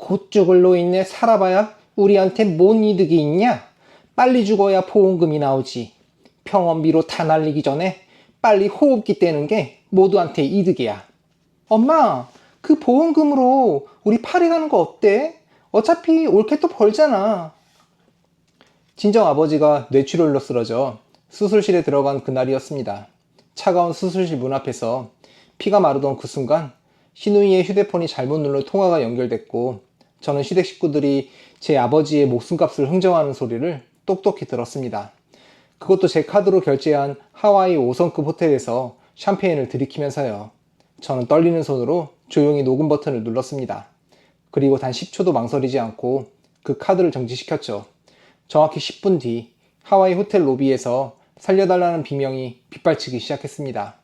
곧 죽을 노인네 살아봐야 우리한테 뭔 이득이 있냐? 빨리 죽어야 보험금이 나오지. 병원비로 다 날리기 전에 빨리 호흡기 떼는 게 모두한테 이득이야. 엄마, 그 보험금으로 우리 파리 가는 거 어때? 어차피 올케 또 벌잖아. 친정 아버지가 뇌출혈로 쓰러져 수술실에 들어간 그날이었습니다. 차가운 수술실 문 앞에서 피가 마르던 그 순간 시누이의 휴대폰이 잘못 눌러 통화가 연결됐고 저는 시댁 식구들이 제 아버지의 목숨값을 흥정하는 소리를 똑똑히 들었습니다. 그것도 제 카드로 결제한 하와이 5성급 호텔에서 샴페인을 들이키면서요. 저는 떨리는 손으로 조용히 녹음 버튼을 눌렀습니다. 그리고 단 10초도 망설이지 않고 그 카드를 정지시켰죠. 정확히 10분 뒤 하와이 호텔 로비에서 살려달라는 비명이 빗발치기 시작했습니다.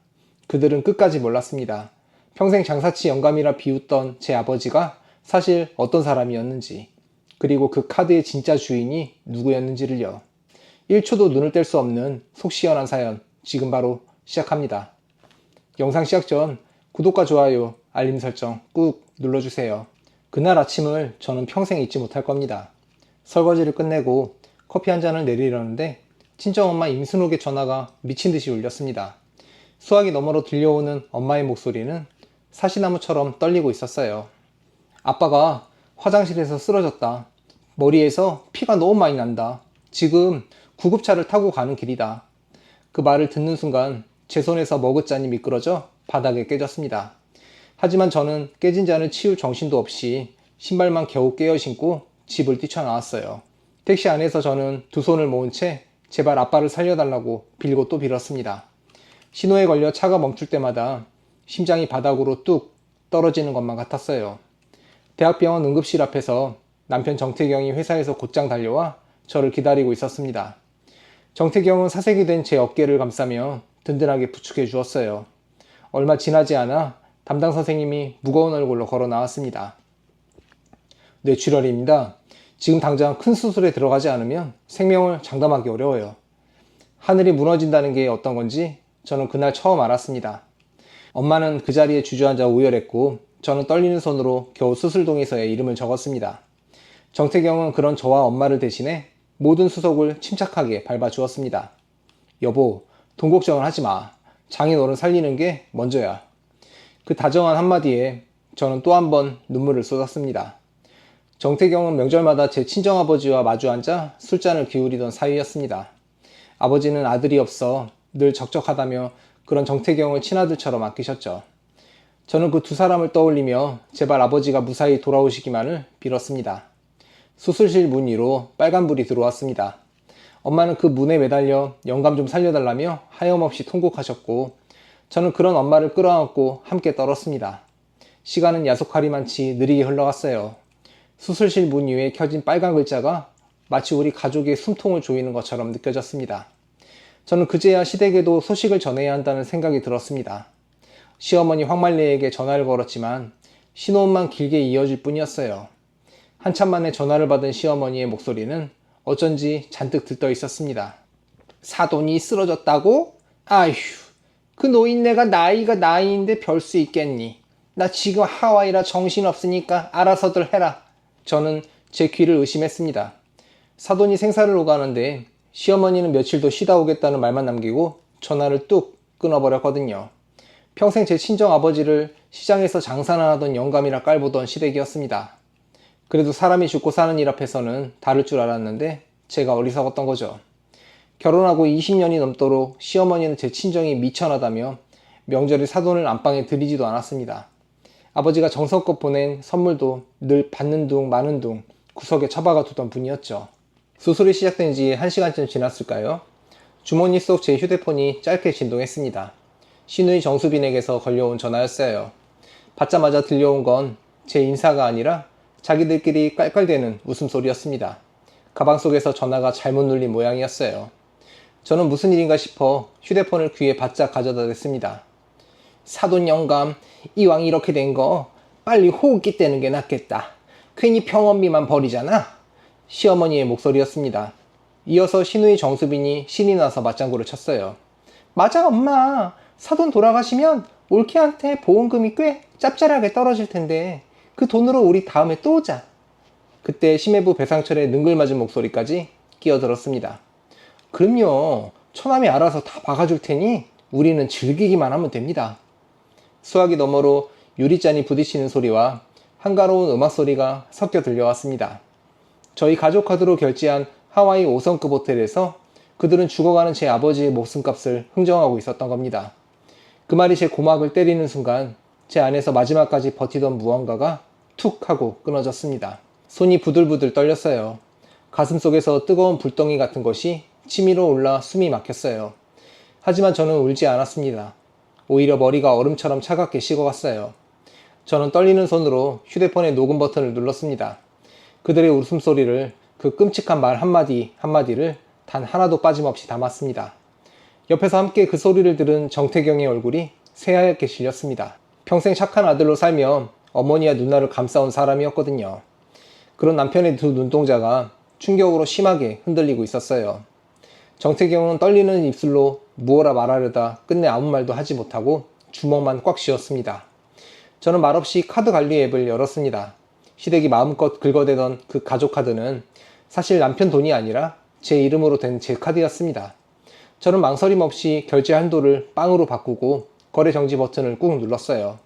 그들은 끝까지 몰랐습니다. 평생 장사치 영감이라 비웃던 제 아버지가 사실 어떤 사람이었는지, 그리고 그 카드의 진짜 주인이 누구였는지를요. 1초도 눈을 뗄 수 없는 속 시원한 사연, 지금 바로 시작합니다. 영상 시작 전 구독과 좋아요, 알림 설정 꾹 눌러주세요. 그날 아침을 저는 평생 잊지 못할 겁니다. 설거지를 끝내고 커피 한 잔을 내리려는데 친정엄마 임순옥의 전화가 미친듯이 울렸습니다. 수화기 너머로 들려오는 엄마의 목소리는 사시나무처럼 떨리고 있었어요. 아빠가 화장실에서 쓰러졌다. 머리에서 피가 너무 많이 난다. 지금 구급차를 타고 가는 길이다. 그 말을 듣는 순간 제 손에서 머그잔이 미끄러져 바닥에 깨졌습니다. 하지만 저는 깨진 잔을 치울 정신도 없이 신발만 겨우 깨어 신고 집을 뛰쳐나왔어요. 택시 안에서 저는 두 손을 모은 채 제발 아빠를 살려달라고 빌고 또 빌었습니다. 신호에 걸려 차가 멈출 때마다 심장이 바닥으로 뚝 떨어지는 것만 같았어요. 대학병원 응급실 앞에서 남편 정태경이 회사에서 곧장 달려와 저를 기다리고 있었습니다. 정태경은 사색이 된 제 어깨를 감싸며 든든하게 부축해 주었어요. 얼마 지나지 않아 담당 선생님이 무거운 얼굴로 걸어 나왔습니다. 뇌출혈입니다. 지금 당장 큰 수술에 들어가지 않으면 생명을 장담하기 어려워요. 하늘이 무너진다는 게 어떤 건지 저는 그날 처음 알았습니다. 엄마는 그 자리에 주저앉아 오열했고 저는 떨리는 손으로 겨우 수술동에서의 이름을 적었습니다. 정태경은 그런 저와 엄마를 대신해 모든 수속을 침착하게 밟아주었습니다. 여보, 돈 걱정을 하지 마. 장인어른 살리는 게 먼저야. 그 다정한 한마디에 저는 또 한 번 눈물을 쏟았습니다. 정태경은 명절마다 제 친정아버지와 마주 앉아 술잔을 기울이던 사이였습니다. 아버지는 아들이 없어 늘 적적하다며 그런 정태경을 친아들처럼 아끼셨죠. 저는 그 두 사람을 떠올리며 제발 아버지가 무사히 돌아오시기만을 빌었습니다. 수술실 문 위로 빨간불이 들어왔습니다. 엄마는 그 문에 매달려 영감 좀 살려달라며 하염없이 통곡하셨고 저는 그런 엄마를 끌어안고 함께 떨었습니다. 시간은 야속하리만치 느리게 흘러갔어요. 수술실 문 위에 켜진 빨간 글자가 마치 우리 가족의 숨통을 조이는 것처럼 느껴졌습니다. 저는 그제야 시댁에도 소식을 전해야 한다는 생각이 들었습니다. 시어머니 황말리에게 전화를 걸었지만 신호음만 길게 이어질 뿐이었어요. 한참 만에 전화를 받은 시어머니의 목소리는 어쩐지 잔뜩 들떠 있었습니다. 사돈이 쓰러졌다고? 아휴, 그 노인네가 나이가 나이인데 별 수 있겠니? 나 지금 하와이라 정신없으니까 알아서들 해라. 저는 제 귀를 의심했습니다. 사돈이 생사를 오가는데 시어머니는 며칠 더 쉬다 오겠다는 말만 남기고 전화를 뚝 끊어버렸거든요. 평생 제 친정아버지를 시장에서 장사나 하던 영감이라 깔보던 시댁이었습니다. 그래도 사람이 죽고 사는 일 앞에서는 다를 줄 알았는데 제가 어리석었던 거죠. 결혼하고 20년이 넘도록 시어머니는 제 친정이 미천하다며 명절에 사돈을 안방에 들이지도 않았습니다. 아버지가 정성껏 보낸 선물도 늘 받는 둥 마는 둥 구석에 처박아 두던 분이었죠. 수술이 시작된 지 1시간쯤 지났을까요? 주머니 속 제 휴대폰이 짧게 진동했습니다. 시누이 정수빈에게서 걸려온 전화였어요. 받자마자 들려온 건 제 인사가 아니라 자기들끼리 깔깔대는 웃음소리였습니다. 가방 속에서 전화가 잘못 눌린 모양이었어요. 저는 무슨 일인가 싶어 휴대폰을 귀에 바짝 가져다 댔습니다. 사돈 영감, 이왕 이렇게 된 거 빨리 호흡기 떼는 게 낫겠다. 괜히 병원비만 버리잖아. 시어머니의 목소리였습니다. 이어서 시누이 정수빈이 신이 나서 맞장구를 쳤어요. 맞아 엄마. 사돈 돌아가시면 올케한테 보험금이 꽤 짭짤하게 떨어질 텐데 그 돈으로 우리 다음에 또 오자. 그때 심해부 배상철의 능글맞은 목소리까지 끼어들었습니다. 그럼요. 처남이 알아서 다 박아줄 테니 우리는 즐기기만 하면 됩니다. 수화기 너머로 유리잔이 부딪히는 소리와 한가로운 음악 소리가 섞여 들려왔습니다. 저희 가족 카드로 결제한 하와이 5성급 호텔에서 그들은 죽어가는 제 아버지의 목숨값을 흥정하고 있었던 겁니다. 그 말이 제 고막을 때리는 순간 제 안에서 마지막까지 버티던 무언가가 툭 하고 끊어졌습니다. 손이 부들부들 떨렸어요. 가슴속에서 뜨거운 불덩이 같은 것이 치밀어 올라 숨이 막혔어요. 하지만 저는 울지 않았습니다. 오히려 머리가 얼음처럼 차갑게 식어갔어요. 저는 떨리는 손으로 휴대폰의 녹음 버튼을 눌렀습니다. 그들의 웃음소리를, 그 끔찍한 말 한마디 한마디를 단 하나도 빠짐없이 담았습니다. 옆에서 함께 그 소리를 들은 정태경의 얼굴이 새하얗게 질렸습니다. 평생 착한 아들로 살며 어머니와 누나를 감싸온 사람이었거든요. 그런 남편의 두 눈동자가 충격으로 심하게 흔들리고 있었어요. 정태경은 떨리는 입술로 무엇라 말하려다 끝내 아무 말도 하지 못하고 주먹만 꽉 쥐었습니다. 저는 말없이 카드 관리 앱을 열었습니다. 시댁이 마음껏 긁어대던 그 가족 카드는 사실 남편 돈이 아니라 제 이름으로 된 제 카드였습니다. 저는 망설임 없이 결제 한도를 빵으로 바꾸고 거래 정지 버튼을 꾹 눌렀어요.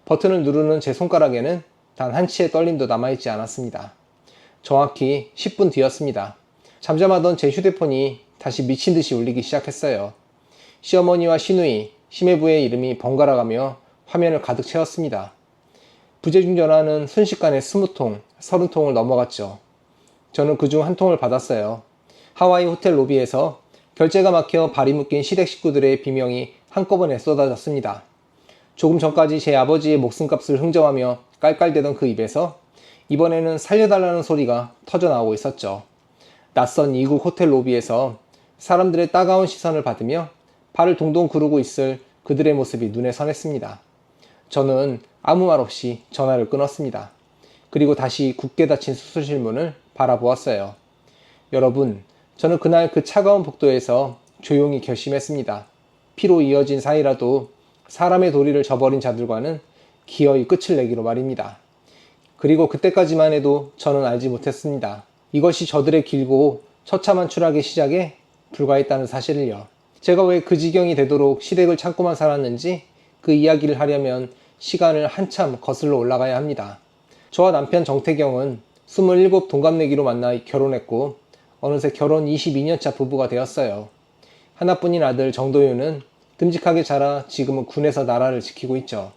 버튼을 누르는 제 손가락에는 단 한치의 떨림도 남아있지 않았습니다. 정확히 10분 뒤였습니다. 잠잠하던 제 휴대폰이 다시 미친 듯이 울리기 시작했어요. 시어머니와 시누이, 심해부의 이름이 번갈아가며 화면을 가득 채웠습니다. 부재중 전화는 순식간에 20통, 30통을 넘어갔죠. 저는 그중 한 통을 받았어요. 하와이 호텔 로비에서 결제가 막혀 발이 묶인 시댁 식구들의 비명이 한꺼번에 쏟아졌습니다. 조금 전까지 제 아버지의 목숨값을 흥정하며 깔깔대던 그 입에서 이번에는 살려달라는 소리가 터져나오고 있었죠. 낯선 이국 호텔 로비에서 사람들의 따가운 시선을 받으며 발을 동동 구르고 있을 그들의 모습이 눈에 선했습니다. 저는 아무 말 없이 전화를 끊었습니다. 그리고 다시 굳게 닫힌 수술실 문을 바라보았어요. 여러분, 저는 그날 그 차가운 복도에서 조용히 결심했습니다. 피로 이어진 사이라도 사람의 도리를 저버린 자들과는 기어이 끝을 내기로 말입니다. 그리고 그때까지만 해도 저는 알지 못했습니다. 이것이 저들의 길고 처참한 추락의 시작에 불과했다는 사실을요. 제가 왜 그 지경이 되도록 시댁을 참고만 살았는지 그 이야기를 하려면 시간을 한참 거슬러 올라가야 합니다. 저와 남편 정태경은 27 동갑내기로 만나 결혼했고 어느새 결혼 22년차 부부가 되었어요. 하나뿐인 아들 정도윤은 듬직하게 자라 지금은 군에서 나라를 지키고 있죠.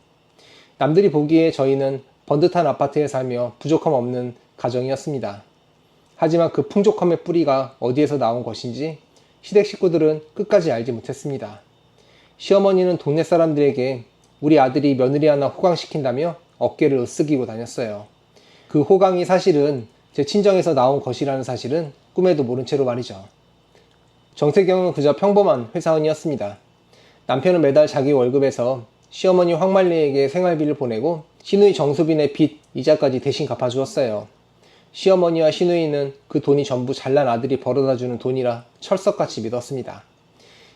남들이 보기에 저희는 번듯한 아파트에 살며 부족함 없는 가정이었습니다. 하지만 그 풍족함의 뿌리가 어디에서 나온 것인지 시댁 식구들은 끝까지 알지 못했습니다. 시어머니는 동네 사람들에게 우리 아들이 며느리 하나 호강시킨다며 어깨를 으쓱이고 다녔어요. 그 호강이 사실은 제 친정에서 나온 것이라는 사실은 꿈에도 모른 채로 말이죠. 정태경은 그저 평범한 회사원이었습니다. 남편은 매달 자기 월급에서 시어머니 황말리에게 생활비를 보내고 시누이 정수빈의 빚, 이자까지 대신 갚아주었어요. 시어머니와 시누이는 그 돈이 전부 잘난 아들이 벌어다주는 돈이라 철석같이 믿었습니다.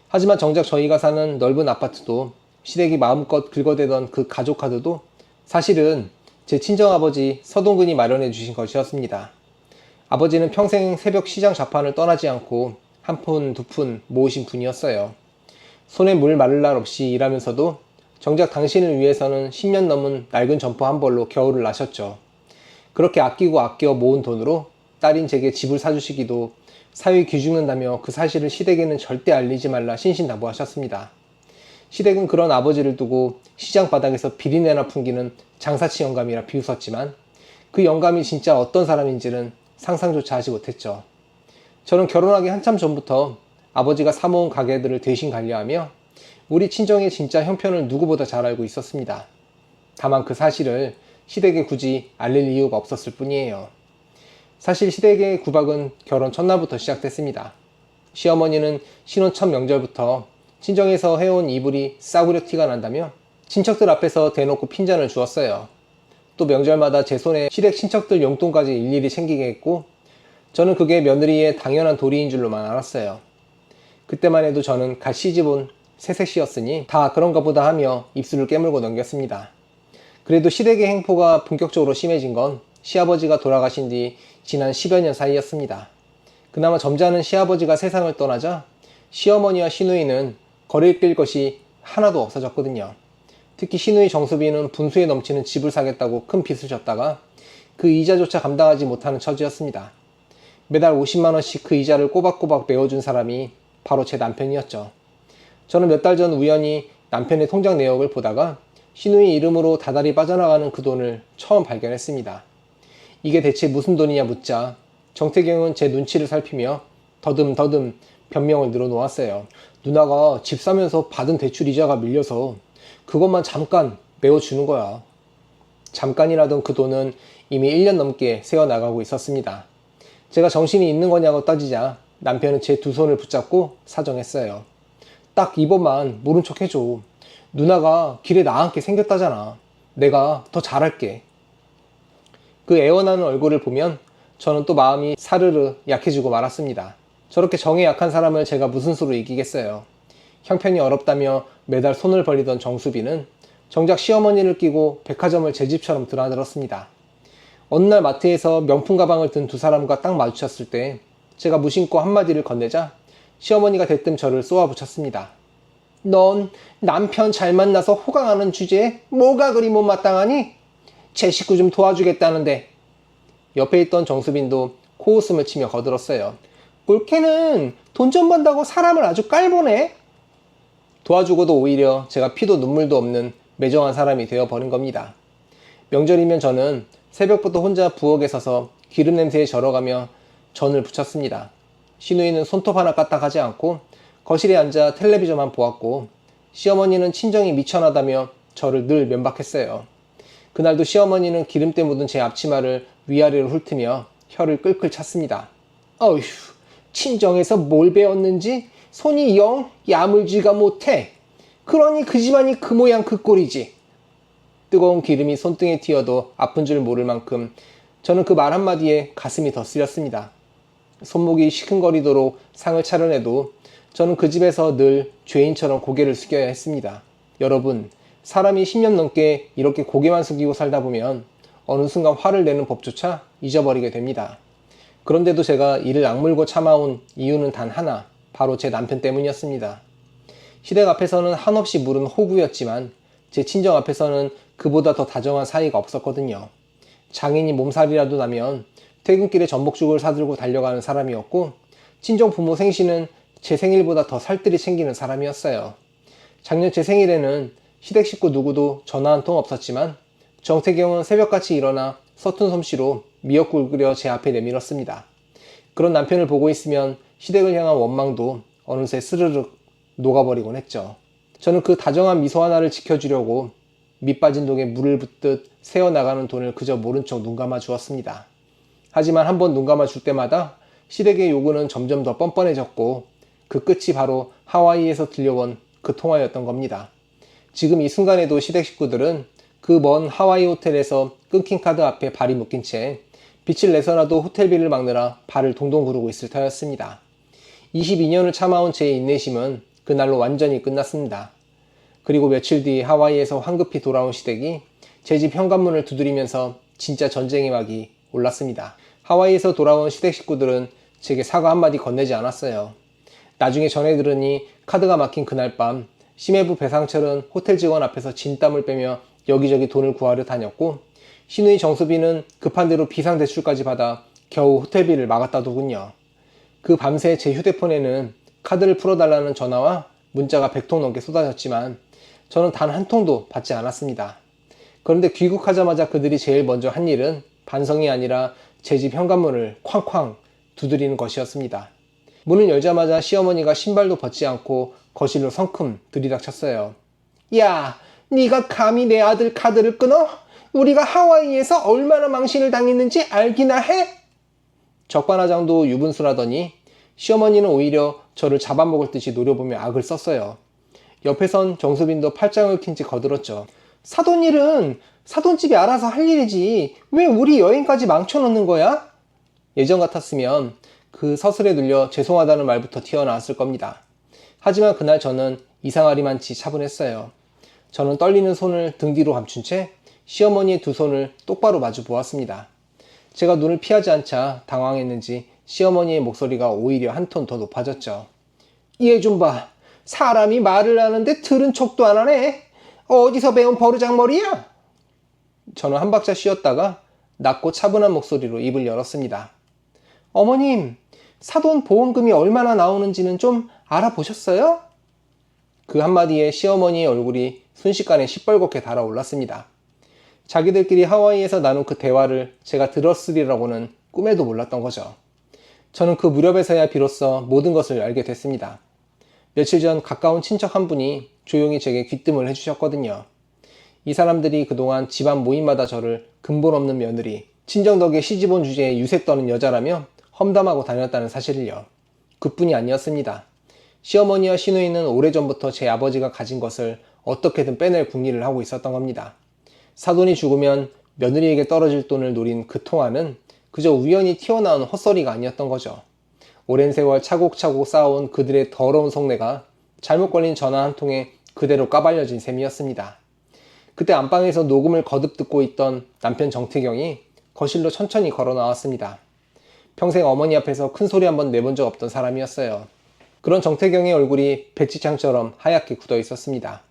하지만 정작 저희가 사는 넓은 아파트도 시댁이 마음껏 긁어대던 그 가족 카드도 사실은 제 친정아버지 서동근이 마련해 주신 것이었습니다. 아버지는 평생 새벽 시장 좌판을 떠나지 않고 한 푼, 두 푼 모으신 분이었어요. 손에 물 마를 날 없이 일하면서도 정작 당신을 위해서는 10년 넘은 낡은 점퍼 한 벌로 겨울을 나셨죠. 그렇게 아끼고 아껴 모은 돈으로 딸인 제게 집을 사주시기도 사위 기죽는다며 그 사실을 시댁에는 절대 알리지 말라 신신당부하셨습니다. 시댁은 그런 아버지를 두고 시장 바닥에서 비린내나 풍기는 장사치 영감이라 비웃었지만 그 영감이 진짜 어떤 사람인지는 상상조차 하지 못했죠. 저는 결혼하기 한참 전부터 아버지가 사모은 가게들을 대신 관리하며 우리 친정의 진짜 형편을 누구보다 잘 알고 있었습니다. 다만 그 사실을 시댁에 굳이 알릴 이유가 없었을 뿐이에요. 사실 시댁의 구박은 결혼 첫날부터 시작됐습니다. 시어머니는 신혼 첫 명절부터 친정에서 해온 이불이 싸구려 티가 난다며 친척들 앞에서 대놓고 핀잔을 주었어요. 또 명절마다 제 손에 시댁 친척들 용돈까지 일일이 챙기게 했고 저는 그게 며느리의 당연한 도리인 줄로만 알았어요. 그때만 해도 저는 갓 시집온 새색시였으니 다 그런가 보다 하며 입술을 깨물고 넘겼습니다. 그래도 시댁의 행포가 본격적으로 심해진 건 시아버지가 돌아가신 뒤 지난 10여 년 사이였습니다. 그나마 점잖은 시아버지가 세상을 떠나자 시어머니와 시누이는 거리낄 것이 하나도 없어졌거든요. 특히 시누이 정수빈은 분수에 넘치는 집을 사겠다고 큰 빚을 졌다가 그 이자조차 감당하지 못하는 처지였습니다. 매달 50만원씩 그 이자를 꼬박꼬박 메워준 사람이 바로 제 남편이었죠. 저는 몇 달 전 우연히 남편의 통장 내역을 보다가 시누이 이름으로 다달이 빠져나가는 그 돈을 처음 발견했습니다. 이게 대체 무슨 돈이냐 묻자 정태경은 제 눈치를 살피며 더듬더듬 변명을 늘어놓았어요. 누나가 집 사면서 받은 대출 이자가 밀려서 그것만 잠깐 메워주는 거야. 잠깐이라던 그 돈은 이미 1년 넘게 새어나가고 있었습니다. 제가 정신이 있는 거냐고 따지자 남편은 제 두 손을 붙잡고 사정했어요. 딱 이번만 모른 척 해줘. 누나가 길에 나앉게 생겼다잖아. 내가 더 잘할게. 그 애원하는 얼굴을 보면 저는 또 마음이 사르르 약해지고 말았습니다. 저렇게 정에 약한 사람을 제가 무슨 수로 이기겠어요. 형편이 어렵다며 매달 손을 벌리던 정수빈은 정작 시어머니를 끼고 백화점을 제 집처럼 드나들었습니다. 어느 날 마트에서 명품 가방을 든 두 사람과 딱 마주쳤을 때 제가 무심코 한마디를 건네자 시어머니가 대뜸 저를 쏘아붙였습니다. 넌 남편 잘 만나서 호강하는 주제에 뭐가 그리 못마땅하니? 제 식구 좀 도와주겠다는데. 옆에 있던 정수빈도 코웃음을 치며 거들었어요. 꼴캐는 돈 좀 번다고 사람을 아주 깔보네. 도와주고도 오히려 제가 피도 눈물도 없는 매정한 사람이 되어버린 겁니다. 명절이면 저는 새벽부터 혼자 부엌에 서서 기름 냄새에 절어가며 전을 부쳤습니다. 시누이는 손톱 하나 까딱하지 않고 거실에 앉아 텔레비전만 보았고 시어머니는 친정이 미천하다며 저를 늘 면박했어요. 그날도 시어머니는 기름때 묻은 제 앞치마를 위아래로 훑으며 혀를 끌끌 찼습니다. 어휴, 친정에서 뭘 배웠는지 손이 영 야물지가 못해. 그러니 그 집안이 그 모양 그 꼴이지. 뜨거운 기름이 손등에 튀어도 아픈 줄 모를 만큼 저는 그 말 한마디에 가슴이 더 쓰렸습니다. 손목이 시큰거리도록 상을 차려내도 저는 그 집에서 늘 죄인처럼 고개를 숙여야 했습니다. 여러분, 사람이 10년 넘게 이렇게 고개만 숙이고 살다 보면 어느 순간 화를 내는 법조차 잊어버리게 됩니다. 그런데도 제가 이를 악물고 참아온 이유는 단 하나, 바로 제 남편 때문이었습니다. 시댁 앞에서는 한없이 무른 호구였지만 제 친정 앞에서는 그보다 더 다정한 사이가 없었거든요. 장인이 몸살이라도 나면 퇴근길에 전복죽을 사들고 달려가는 사람이었고 친정 부모 생신은 제 생일보다 더 살뜰히 챙기는 사람이었어요. 작년 제 생일에는 시댁 식구 누구도 전화 한 통 없었지만 정태경은 새벽같이 일어나 서툰 솜씨로 미역국을 끓여 제 앞에 내밀었습니다. 그런 남편을 보고 있으면 시댁을 향한 원망도 어느새 스르륵 녹아버리곤 했죠. 저는 그 다정한 미소 하나를 지켜주려고 밑 빠진 독에 물을 붓듯 새어나가는 돈을 그저 모른 척 눈 감아 주었습니다. 하지만 한번 눈 감아 줄 때마다 시댁의 요구는 점점 더 뻔뻔해졌고 그 끝이 바로 하와이에서 들려온 그 통화였던 겁니다. 지금 이 순간에도 시댁 식구들은 그 먼 하와이 호텔에서 끊긴 카드 앞에 발이 묶인 채 빛을 내서라도 호텔비를 막느라 발을 동동 구르고 있을 터였습니다. 22년을 참아온 제 인내심은 그날로 완전히 끝났습니다. 그리고 며칠 뒤 하와이에서 황급히 돌아온 시댁이 제 집 현관문을 두드리면서 진짜 전쟁의 막이 올랐습니다. 하와이에서 돌아온 시댁 식구들은 제게 사과 한마디 건네지 않았어요. 나중에 전해 들으니 카드가 막힌 그날 밤 심해부 배상철은 호텔 직원 앞에서 진땀을 빼며 여기저기 돈을 구하려 다녔고 시누이 정수빈은 급한 대로 비상대출까지 받아 겨우 호텔비를 막았다더군요. 그 밤새 제 휴대폰에는 카드를 풀어달라는 전화와 문자가 100통 넘게 쏟아졌지만 저는 단 한 통도 받지 않았습니다. 그런데 귀국하자마자 그들이 제일 먼저 한 일은 반성이 아니라 제 집 현관문을 쾅쾅 두드리는 것이었습니다. 문을 열자마자 시어머니가 신발도 벗지 않고 거실로 성큼 들이닥쳤어요. 야, 네가 감히 내 아들 카드를 끊어? 우리가 하와이에서 얼마나 망신을 당했는지 알기나 해? 적반하장도 유분수라더니 시어머니는 오히려 저를 잡아먹을 듯이 노려보며 악을 썼어요. 옆에선 정수빈도 팔짱을 낀 채 거들었죠. 사돈 일은 사돈집이 알아서 할 일이지 왜 우리 여행까지 망쳐놓는 거야? 예전 같았으면 그 서슬에 눌려 죄송하다는 말부터 튀어나왔을 겁니다. 하지만 그날 저는 이상하리만치 차분했어요. 저는 떨리는 손을 등 뒤로 감춘 채 시어머니의 두 손을 똑바로 마주 보았습니다. 제가 눈을 피하지 않자 당황했는지 시어머니의 목소리가 오히려 한 톤 더 높아졌죠. 얘 좀 봐. 사람이 말을 하는데 들은 척도 안 하네. 어디서 배운 버르장머리야? 저는 한 박자 쉬었다가 낮고 차분한 목소리로 입을 열었습니다. 어머님, 사돈 보험금이 얼마나 나오는지는 좀 알아보셨어요? 그 한마디에 시어머니의 얼굴이 순식간에 시뻘겋게 달아올랐습니다. 자기들끼리 하와이에서 나눈 그 대화를 제가 들었으리라고는 꿈에도 몰랐던 거죠. 저는 그 무렵에서야 비로소 모든 것을 알게 됐습니다. 며칠 전 가까운 친척 한 분이 조용히 제게 귀뜸을 해주셨거든요. 이 사람들이 그동안 집안 모임마다 저를 근본 없는 며느리, 친정 덕에 시집온 주제에 유세 떠는 여자라며 험담하고 다녔다는 사실을요. 그뿐이 아니었습니다. 시어머니와 시누이는 오래전부터 제 아버지가 가진 것을 어떻게든 빼낼 궁리를 하고 있었던 겁니다. 사돈이 죽으면 며느리에게 떨어질 돈을 노린 그 통화는 그저 우연히 튀어나온 헛소리가 아니었던 거죠. 오랜 세월 차곡차곡 쌓아온 그들의 더러운 속내가 잘못 걸린 전화 한 통에 그대로 까발려진 셈이었습니다. 그때 안방에서 녹음을 거듭 듣고 있던 남편 정태경이 거실로 천천히 걸어 나왔습니다. 평생 어머니 앞에서 큰 소리 한번 내본 적 없던 사람이었어요. 그런 정태경의 얼굴이 백지창처럼 하얗게 굳어 있었습니다.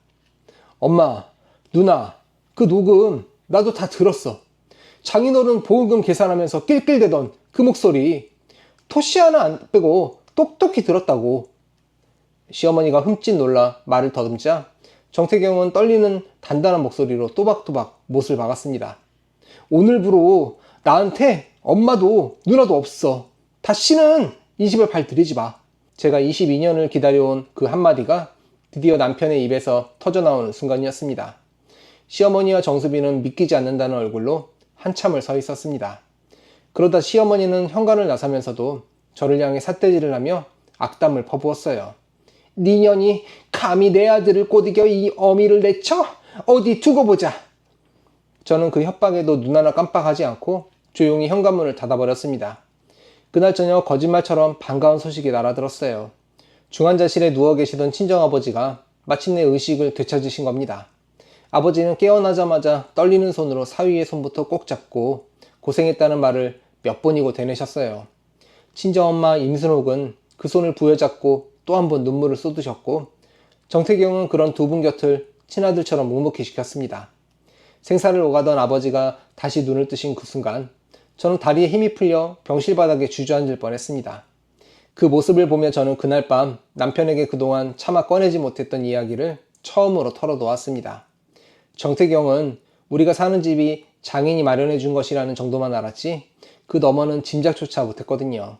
엄마, 누나, 그 녹음 나도 다 들었어. 장인어른 보험금 계산하면서 낄낄대던 그 목소리 토시 하나 안 빼고 똑똑히 들었다고. 시어머니가 흠칫 놀라 말을 더듬자 정태경은 떨리는 단단한 목소리로 또박또박 못을 박았습니다. 오늘부로 나한테 엄마도 누나도 없어. 다시는 이 집을 발 들이지 마. 제가 22년을 기다려온 그 한마디가 드디어 남편의 입에서 터져나오는 순간이었습니다. 시어머니와 정수빈은 믿기지 않는다는 얼굴로 한참을 서 있었습니다. 그러다 시어머니는 현관을 나서면서도 저를 향해 삿대질을 하며 악담을 퍼부었어요. 니년이 감히 내 아들을 꼬드겨 이 어미를 내쳐? 어디 두고 보자. 저는 그 협박에도 눈 하나 깜빡하지 않고 조용히 현관문을 닫아버렸습니다. 그날 저녁 거짓말처럼 반가운 소식이 날아들었어요. 중환자실에 누워 계시던 친정아버지가 마침내 의식을 되찾으신 겁니다. 아버지는 깨어나자마자 떨리는 손으로 사위의 손부터 꼭 잡고 고생했다는 말을 몇 번이고 되뇌셨어요. 친정엄마 임순옥은 그 손을 부여잡고 또 한 번 눈물을 쏟으셨고 정태경은 그런 두 분 곁을 친아들처럼 묵묵히 지켰습니다. 생사를 오가던 아버지가 다시 눈을 뜨신 그 순간 저는 다리에 힘이 풀려 병실 바닥에 주저앉을 뻔했습니다. 그 모습을 보며 저는 그날 밤 남편에게 그동안 차마 꺼내지 못했던 이야기를 처음으로 털어놓았습니다. 정태경은 우리가 사는 집이 장인이 마련해 준 것이라는 정도만 알았지 그 너머는 짐작조차 못했거든요.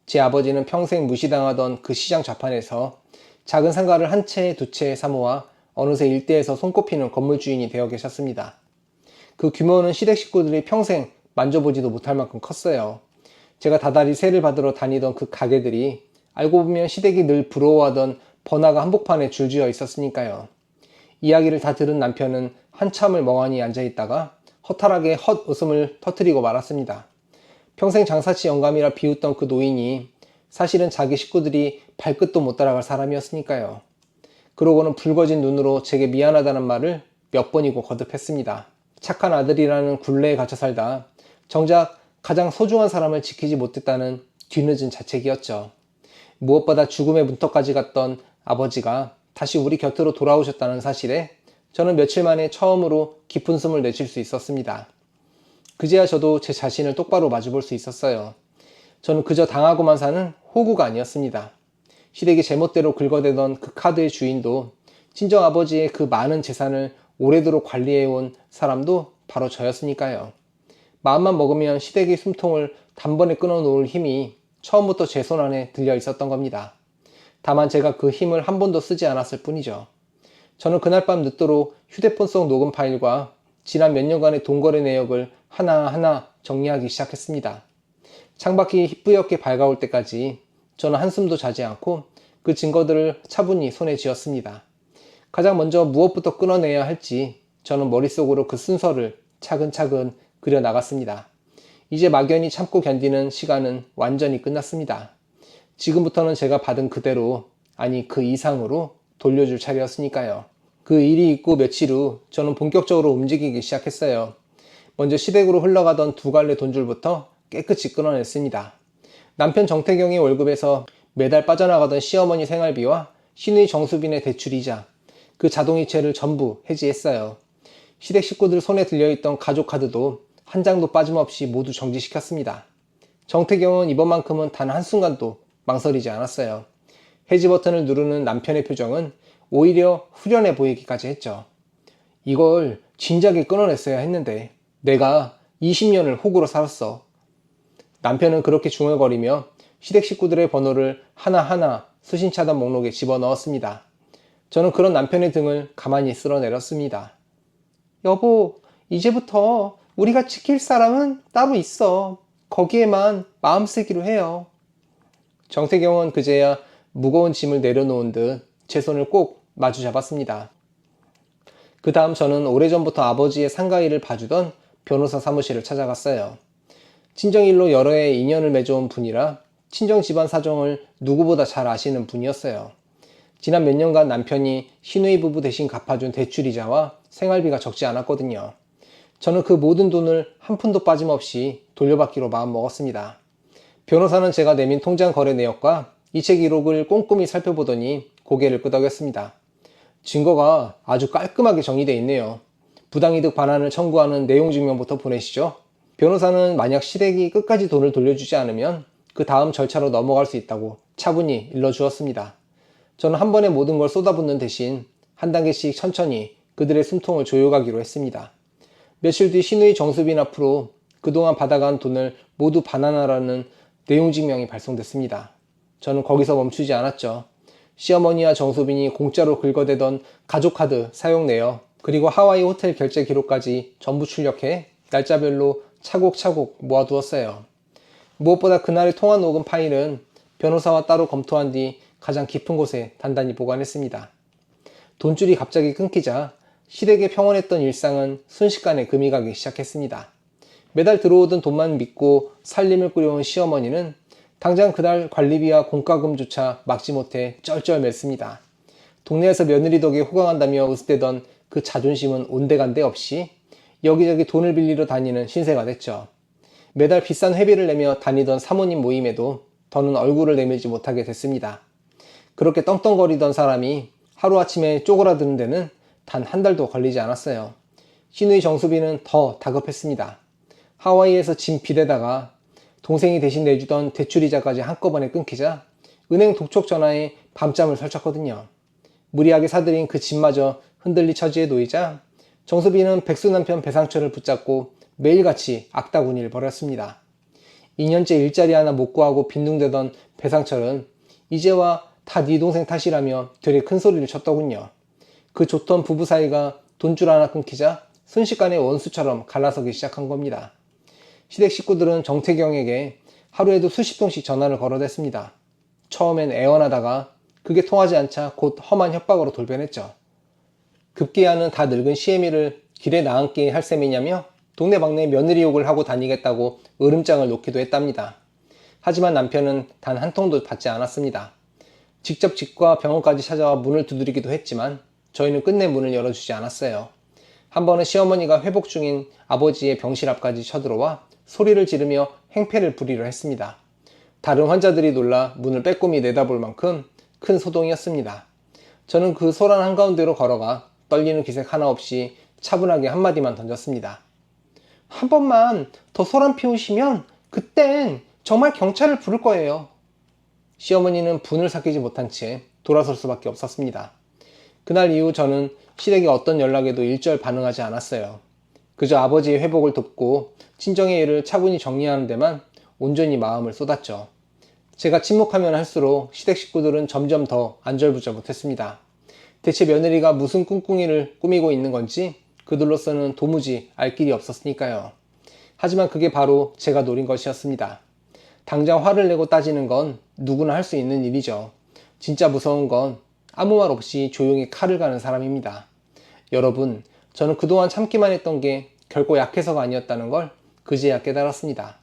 제 아버지는 평생 무시당하던 그 시장 좌판에서 작은 상가를 한 채 두 채 사모아 어느새 일대에서 손꼽히는 건물주인이 되어 계셨습니다. 그 규모는 시댁 식구들이 평생 만져보지도 못할 만큼 컸어요. 제가 다달이 세를 받으러 다니던 그 가게들이 알고 보면 시댁이 늘 부러워하던 번화가 한복판에 줄지어 있었으니까요. 이야기를 다 들은 남편은 한참을 멍하니 앉아있다가 허탈하게 헛웃음을 터뜨리고 말았습니다. 평생 장사치 영감이라 비웃던 그 노인이 사실은 자기 식구들이 발끝도 못 따라갈 사람이었으니까요. 그러고는 붉어진 눈으로 제게 미안하다는 말을 몇 번이고 거듭했습니다. 착한 아들이라는 굴레에 갇혀 살다 정작 가장 소중한 사람을 지키지 못했다는 뒤늦은 자책이었죠. 무엇보다 죽음의 문턱까지 갔던 아버지가 다시 우리 곁으로 돌아오셨다는 사실에 저는 며칠 만에 처음으로 깊은 숨을 내쉴 수 있었습니다. 그제야 저도 제 자신을 똑바로 마주볼 수 있었어요. 저는 그저 당하고만 사는 호구가 아니었습니다. 시댁이 제멋대로 긁어대던 그 카드의 주인도 친정아버지의 그 많은 재산을 오래도록 관리해온 사람도 바로 저였으니까요. 마음만 먹으면 시댁의 숨통을 단번에 끊어놓을 힘이 처음부터 제 손 안에 들려 있었던 겁니다. 다만 제가 그 힘을 한 번도 쓰지 않았을 뿐이죠. 저는 그날 밤 늦도록 휴대폰 속 녹음 파일과 지난 몇 년간의 돈거래 내역을 하나하나 정리하기 시작했습니다. 창밖이 뿌옇게 밝아올 때까지 저는 한숨도 자지 않고 그 증거들을 차분히 손에 쥐었습니다. 가장 먼저 무엇부터 끊어내야 할지 저는 머릿속으로 그 순서를 차근차근 그려나갔습니다. 이제 막연히 참고 견디는 시간은 완전히 끝났습니다. 지금부터는 제가 받은 그대로, 아니 그 이상으로 돌려줄 차례였으니까요. 그 일이 있고 며칠 후 저는 본격적으로 움직이기 시작했어요. 먼저 시댁으로 흘러가던 두 갈래 돈줄부터 깨끗이 끊어냈습니다. 남편 정태경의 월급에서 매달 빠져나가던 시어머니 생활비와 시누이 정수빈의 대출이자 그 자동이체를 전부 해지했어요. 시댁 식구들 손에 들려있던 가족카드도 한 장도 빠짐없이 모두 정지시켰습니다. 정태경은 이번만큼은 단 한순간도 망설이지 않았어요. 해지 버튼을 누르는 남편의 표정은 오히려 후련해 보이기까지 했죠. 이걸 진작에 끊어냈어야 했는데 내가 20년을 호구로 살았어. 남편은 그렇게 중얼거리며 시댁 식구들의 번호를 하나하나 수신 차단 목록에 집어넣었습니다. 저는 그런 남편의 등을 가만히 쓸어내렸습니다. 여보, 이제부터 우리가 지킬 사람은 따로 있어. 거기에만 마음 쓰기로 해요. 정태경은 그제야 무거운 짐을 내려놓은 듯 제 손을 꼭 마주 잡았습니다. 그 다음 저는 오래전부터 아버지의 상가일을 봐주던 변호사 사무실을 찾아갔어요. 친정일로 여러 해 인연을 맺어온 분이라 친정 집안 사정을 누구보다 잘 아시는 분이었어요. 지난 몇 년간 남편이 시누이 부부 대신 갚아준 대출이자와 생활비가 적지 않았거든요. 저는 그 모든 돈을 한 푼도 빠짐없이 돌려받기로 마음먹었습니다. 변호사는 제가 내민 통장 거래 내역과 이체 기록을 꼼꼼히 살펴보더니 고개를 끄덕였습니다. 증거가 아주 깔끔하게 정리되어 있네요. 부당이득 반환을 청구하는 내용 증명부터 보내시죠. 변호사는 만약 시댁이 끝까지 돈을 돌려주지 않으면 그 다음 절차로 넘어갈 수 있다고 차분히 일러주었습니다. 저는 한 번에 모든 걸 쏟아붓는 대신 한 단계씩 천천히 그들의 숨통을 조여가기로 했습니다. 며칠 뒤 시누이 정수빈 앞으로 그동안 받아간 돈을 모두 반환하라는 내용 증명이 발송됐습니다. 저는 거기서 멈추지 않았죠. 시어머니와 정수빈이 공짜로 긁어대던 가족카드 사용 내역 그리고 하와이 호텔 결제 기록까지 전부 출력해 날짜별로 차곡차곡 모아두었어요. 무엇보다 그날의 통화 녹음 파일은 변호사와 따로 검토한 뒤 가장 깊은 곳에 단단히 보관했습니다. 돈줄이 갑자기 끊기자 시댁에 평온했던 일상은 순식간에 금이 가기 시작했습니다. 매달 들어오던 돈만 믿고 살림을 꾸려온 시어머니는 당장 그달 관리비와 공과금조차 막지 못해 쩔쩔맸습니다. 동네에서 며느리 덕에 호강한다며 으스대던 그 자존심은 온데간데 없이 여기저기 돈을 빌리러 다니는 신세가 됐죠. 매달 비싼 회비를 내며 다니던 사모님 모임에도 더는 얼굴을 내밀지 못하게 됐습니다. 그렇게 떵떵거리던 사람이 하루아침에 쪼그라드는 데는 단 한 달도 걸리지 않았어요. 시누이 정수빈은 더 다급했습니다. 하와이에서 짐 빚에다가 동생이 대신 내주던 대출이자까지 한꺼번에 끊기자 은행 독촉 전화에 밤잠을 설쳤거든요. 무리하게 사들인 그 집마저 흔들릴 처지에 놓이자 정수빈은 백수 남편 배상철을 붙잡고 매일같이 악다구니를 벌였습니다. 2년째 일자리 하나 못 구하고 빈둥대던 배상철은 이제와 다 네 동생 탓이라며 되레 큰 소리를 쳤더군요. 그 좋던 부부 사이가 돈줄 하나 끊기자 순식간에 원수처럼 갈라서기 시작한 겁니다. 시댁 식구들은 정태경에게 하루에도 수십 통씩 전화를 걸어댔습니다. 처음엔 애원하다가 그게 통하지 않자 곧 험한 협박으로 돌변했죠. 급기야는 다 늙은 시애미를 길에 나앉게 할 셈이냐며 동네방네 며느리 욕을 하고 다니겠다고 으름장을 놓기도 했답니다. 하지만 남편은 단 한 통도 받지 않았습니다. 직접 집과 병원까지 찾아와 문을 두드리기도 했지만 저희는 끝내 문을 열어주지 않았어요. 한 번은 시어머니가 회복 중인 아버지의 병실 앞까지 쳐들어와 소리를 지르며 행패를 부리려 했습니다. 다른 환자들이 놀라 문을 빼꼼히 내다볼 만큼 큰 소동이었습니다. 저는 그 소란 한가운데로 걸어가 떨리는 기색 하나 없이 차분하게 한마디만 던졌습니다. 한 번만 더 소란 피우시면 그땐 정말 경찰을 부를 거예요. 시어머니는 분을 삭히지 못한 채 돌아설 수밖에 없었습니다. 그날 이후 저는 시댁의 어떤 연락에도 일절 반응하지 않았어요. 그저 아버지의 회복을 돕고 친정의 일을 차분히 정리하는 데만 온전히 마음을 쏟았죠. 제가 침묵하면 할수록 시댁 식구들은 점점 더 안절부절 못했습니다. 대체 며느리가 무슨 꿍꿍이를 꾸미고 있는 건지 그들로서는 도무지 알 길이 없었으니까요. 하지만 그게 바로 제가 노린 것이었습니다. 당장 화를 내고 따지는 건 누구나 할 수 있는 일이죠. 진짜 무서운 건 아무 말 없이 조용히 칼을 가는 사람입니다. 여러분, 저는 그동안 참기만 했던 게 결코 약해서가 아니었다는 걸 그제야 깨달았습니다.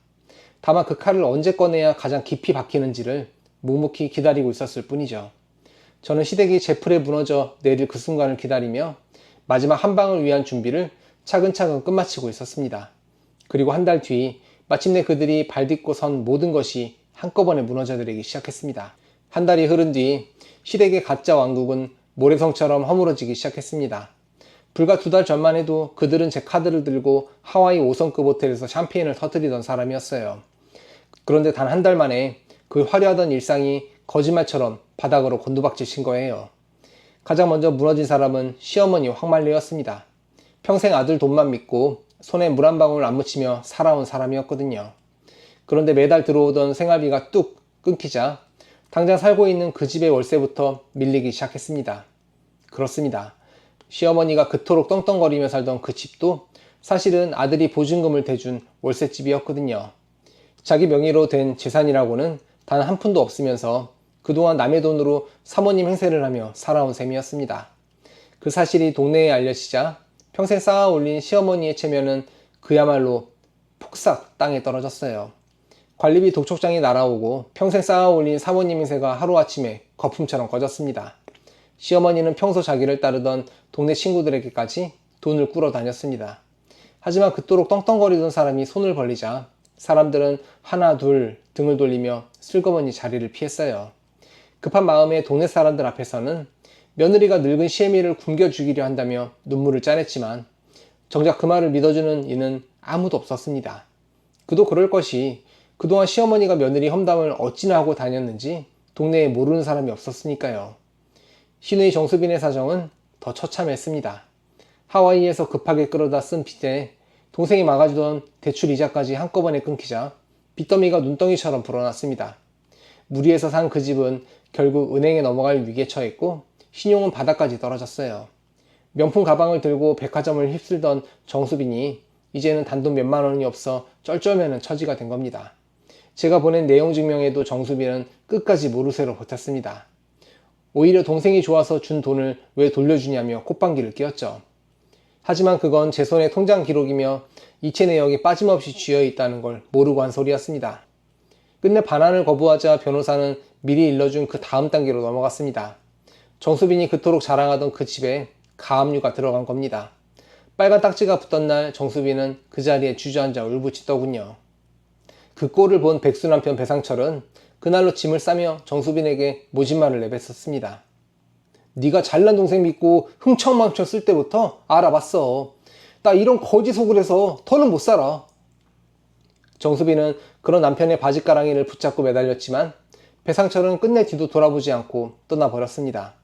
다만 그 칼을 언제 꺼내야 가장 깊이 박히는지를 묵묵히 기다리고 있었을 뿐이죠. 저는 시댁이 제풀에 무너져 내릴 그 순간을 기다리며 마지막 한 방을 위한 준비를 차근차근 끝마치고 있었습니다. 그리고 한 달 뒤 마침내 그들이 발딛고 선 모든 것이 한꺼번에 무너져내리기 시작했습니다. 한 달이 흐른 뒤 시댁의 가짜 왕국은 모래성처럼 허물어지기 시작했습니다. 불과 2달 전만 해도 그들은 제 카드를 들고 하와이 5성급 호텔에서 샴페인을 터뜨리던 사람이었어요. 그런데 단 한 달 만에 그 화려하던 일상이 거짓말처럼 바닥으로 곤두박질 친 거예요. 가장 먼저 무너진 사람은 시어머니 황말레였습니다. 평생 아들 돈만 믿고 손에 물 한 방울 안 묻히며 살아온 사람이었거든요. 그런데 매달 들어오던 생활비가 뚝 끊기자 당장 살고 있는 그 집의 월세부터 밀리기 시작했습니다. 그렇습니다. 시어머니가 그토록 떵떵거리며 살던 그 집도 사실은 아들이 보증금을 대준 월세집이었거든요. 자기 명의로 된 재산이라고는 단 한 푼도 없으면서 그동안 남의 돈으로 사모님 행세를 하며 살아온 셈이었습니다. 그 사실이 동네에 알려지자 평생 쌓아 올린 시어머니의 체면은 그야말로 폭삭 땅에 떨어졌어요. 관리비 독촉장이 날아오고 평생 쌓아 올린 사모님 행세가 하루아침에 거품처럼 꺼졌습니다. 시어머니는 평소 자기를 따르던 동네 친구들에게까지 돈을 꾸러 다녔습니다. 하지만 그토록 떵떵거리던 사람이 손을 벌리자 사람들은 하나 둘 등을 돌리며 슬그머니 자리를 피했어요. 급한 마음에 동네 사람들 앞에서는 며느리가 늙은 시애미를 굶겨 죽이려 한다며 눈물을 짜냈지만 정작 그 말을 믿어주는 이는 아무도 없었습니다. 그도 그럴 것이 그동안 시어머니가 며느리 험담을 어찌나 하고 다녔는지 동네에 모르는 사람이 없었으니까요. 시누이 정수빈의 사정은 더 처참했습니다. 하와이에서 급하게 끌어다 쓴 빚에 동생이 막아주던 대출 이자까지 한꺼번에 끊기자 빚더미가 눈덩이처럼 불어났습니다. 무리해서 산 그 집은 결국 은행에 넘어갈 위기에 처했고 신용은 바닥까지 떨어졌어요. 명품 가방을 들고 백화점을 휩쓸던 정수빈이 이제는 단돈 몇만 원이 없어 쩔쩔매는 처지가 된 겁니다. 제가 보낸 내용 증명에도 정수빈은 끝까지 모르쇠로 버텼습니다. 오히려 동생이 좋아서 준 돈을 왜 돌려주냐며 콧방귀를 뀌었죠. 하지만 그건 제 손의 통장 기록이며 이체 내역이 빠짐없이 쥐어 있다는 걸 모르고 한 소리였습니다. 끝내 반환을 거부하자 변호사는 미리 일러준 그 다음 단계로 넘어갔습니다. 정수빈이 그토록 자랑하던 그 집에 가압류가 들어간 겁니다. 빨간 딱지가 붙던 날 정수빈은 그 자리에 주저앉아 울부짖더군요. 그 꼴을 본 백수 남편 배상철은 그날로 짐을 싸며 정수빈에게 모진말을 내뱉었습니다. 네가 잘난 동생 믿고 흥청망청 쓸 때부터 알아봤어. 나 이런 거지 속을해서 더는 못 살아. 정수빈은 그런 남편의 바짓가랑이를 붙잡고 매달렸지만 배상철은 끝내 뒤도 돌아보지 않고 떠나버렸습니다.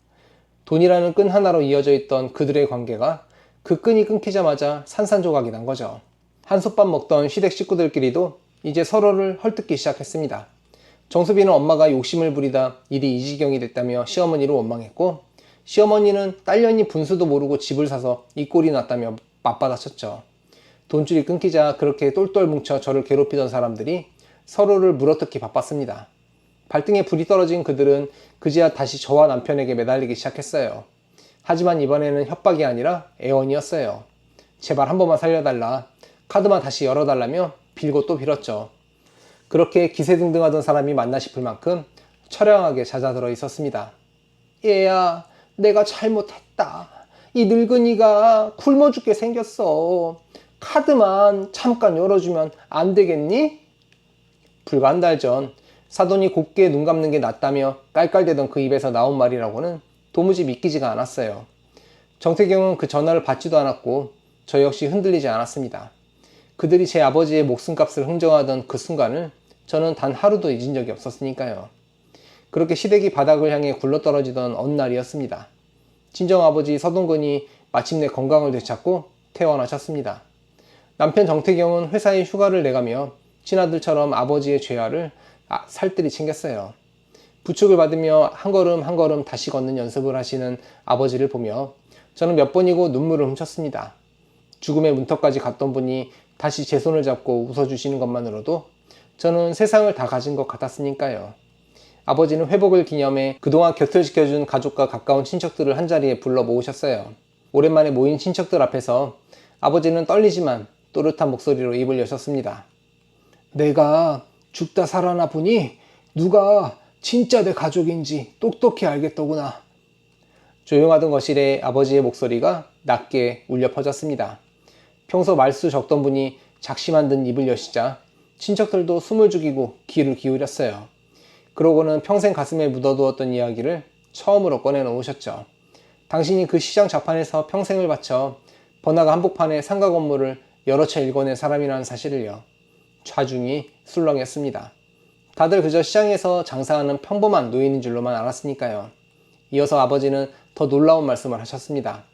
돈이라는 끈 하나로 이어져 있던 그들의 관계가 그 끈이 끊기자마자 산산조각이 난 거죠. 한솥밥 먹던 시댁 식구들끼리도 이제 서로를 헐뜯기 시작했습니다. 정수빈은 엄마가 욕심을 부리다 일이 이 지경이 됐다며 시어머니를 원망했고 시어머니는 딸년이 분수도 모르고 집을 사서 이 꼴이 났다며 맞받아쳤죠. 돈줄이 끊기자 그렇게 똘똘 뭉쳐 저를 괴롭히던 사람들이 서로를 물어뜯기 바빴습니다. 발등에 불이 떨어진 그들은 그제야 다시 저와 남편에게 매달리기 시작했어요. 하지만 이번에는 협박이 아니라 애원이었어요. 제발 한 번만 살려달라. 카드만 다시 열어달라며 빌고 또 빌었죠. 그렇게 기세등등하던 사람이 맞나 싶을 만큼 처량하게 잦아들어 있었습니다. 얘야, 내가 잘못했다. 이 늙은이가 굶어 죽게 생겼어. 카드만 잠깐 열어주면 안 되겠니? 불과 한 달 전 사돈이 곱게 눈 감는 게 낫다며 깔깔대던 그 입에서 나온 말이라고는 도무지 믿기지가 않았어요. 정태경은 그 전화를 받지도 않았고 저 역시 흔들리지 않았습니다. 그들이 제 아버지의 목숨값을 흥정하던 그 순간을 저는 단 하루도 잊은 적이 없었으니까요. 그렇게 시댁이 바닥을 향해 굴러떨어지던 어느 날이었습니다. 친정아버지 서동근이 마침내 건강을 되찾고 퇴원하셨습니다. 남편 정태경은 회사에 휴가를 내가며 친아들처럼 아버지의 죄화를 살뜰히 챙겼어요. 부축을 받으며 한 걸음 한 걸음 다시 걷는 연습을 하시는 아버지를 보며 저는 몇 번이고 눈물을 훔쳤습니다. 죽음의 문턱까지 갔던 분이 다시 제 손을 잡고 웃어주시는 것만으로도 저는 세상을 다 가진 것 같았으니까요. 아버지는 회복을 기념해 그동안 곁을 지켜준 가족과 가까운 친척들을 한자리에 불러 모으셨어요. 오랜만에 모인 친척들 앞에서 아버지는 떨리지만 또렷한 목소리로 입을 여셨습니다. 내가 죽다 살아나 보니 누가 진짜 내 가족인지 똑똑히 알겠더구나. 조용하던 거실에 아버지의 목소리가 낮게 울려 퍼졌습니다. 평소 말수 적던 분이 작심한 듯 입을 여시자 친척들도 숨을 죽이고 귀를 기울였어요. 그러고는 평생 가슴에 묻어두었던 이야기를 처음으로 꺼내놓으셨죠. 당신이 그 시장 좌판에서 평생을 바쳐 번화가 한복판의 상가 건물을 여러 채 읽어낸 사람이라는 사실을요. 좌중이 술렁였습니다. 다들 그저 시장에서 장사하는 평범한 노인인 줄로만 알았으니까요. 이어서 아버지는 더 놀라운 말씀을 하셨습니다.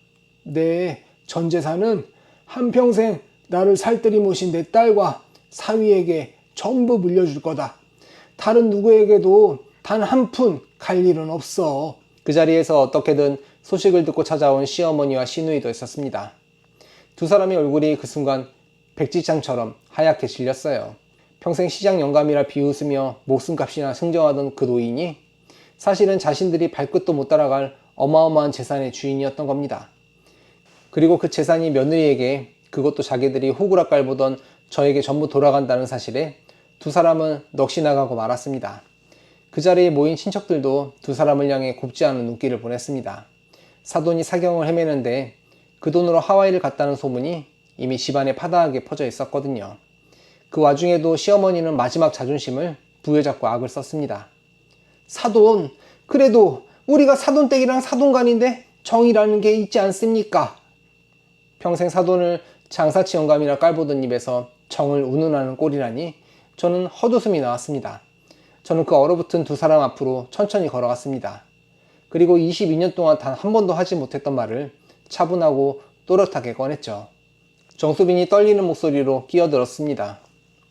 내 전 재산은 한평생 나를 살뜰히 모신 내 딸과 사위에게 전부 물려줄 거다. 다른 누구에게도 단 한 푼 갈 일은 없어. 그 자리에서 어떻게든 소식을 듣고 찾아온 시어머니와 시누이도 있었습니다. 두 사람의 얼굴이 그 순간 백지장처럼 하얗게 질렸어요. 평생 시장 영감이라 비웃으며 목숨값이나 승정하던 그 노인이 사실은 자신들이 발끝도 못 따라갈 어마어마한 재산의 주인이었던 겁니다. 그리고 그 재산이 며느리에게, 그것도 자기들이 호구라 깔보던 저에게 전부 돌아간다는 사실에 두 사람은 넋이 나가고 말았습니다. 그 자리에 모인 친척들도 두 사람을 향해 곱지 않은 눈길을 보냈습니다. 사돈이 사경을 헤매는데 그 돈으로 하와이를 갔다는 소문이 이미 집안에 파다하게 퍼져 있었거든요. 그 와중에도 시어머니는 마지막 자존심을 부여잡고 악을 썼습니다. 사돈, 그래도 우리가 사돈댁이랑 사돈간인데 정이라는 게 있지 않습니까? 평생 사돈을 장사치 영감이라 깔보던 입에서 정을 운운하는 꼴이라니 저는 헛웃음이 나왔습니다. 저는 그 얼어붙은 두 사람 앞으로 천천히 걸어갔습니다. 그리고 22년 동안 단 한 번도 하지 못했던 말을 차분하고 또렷하게 꺼냈죠. 정수빈이 떨리는 목소리로 끼어들었습니다.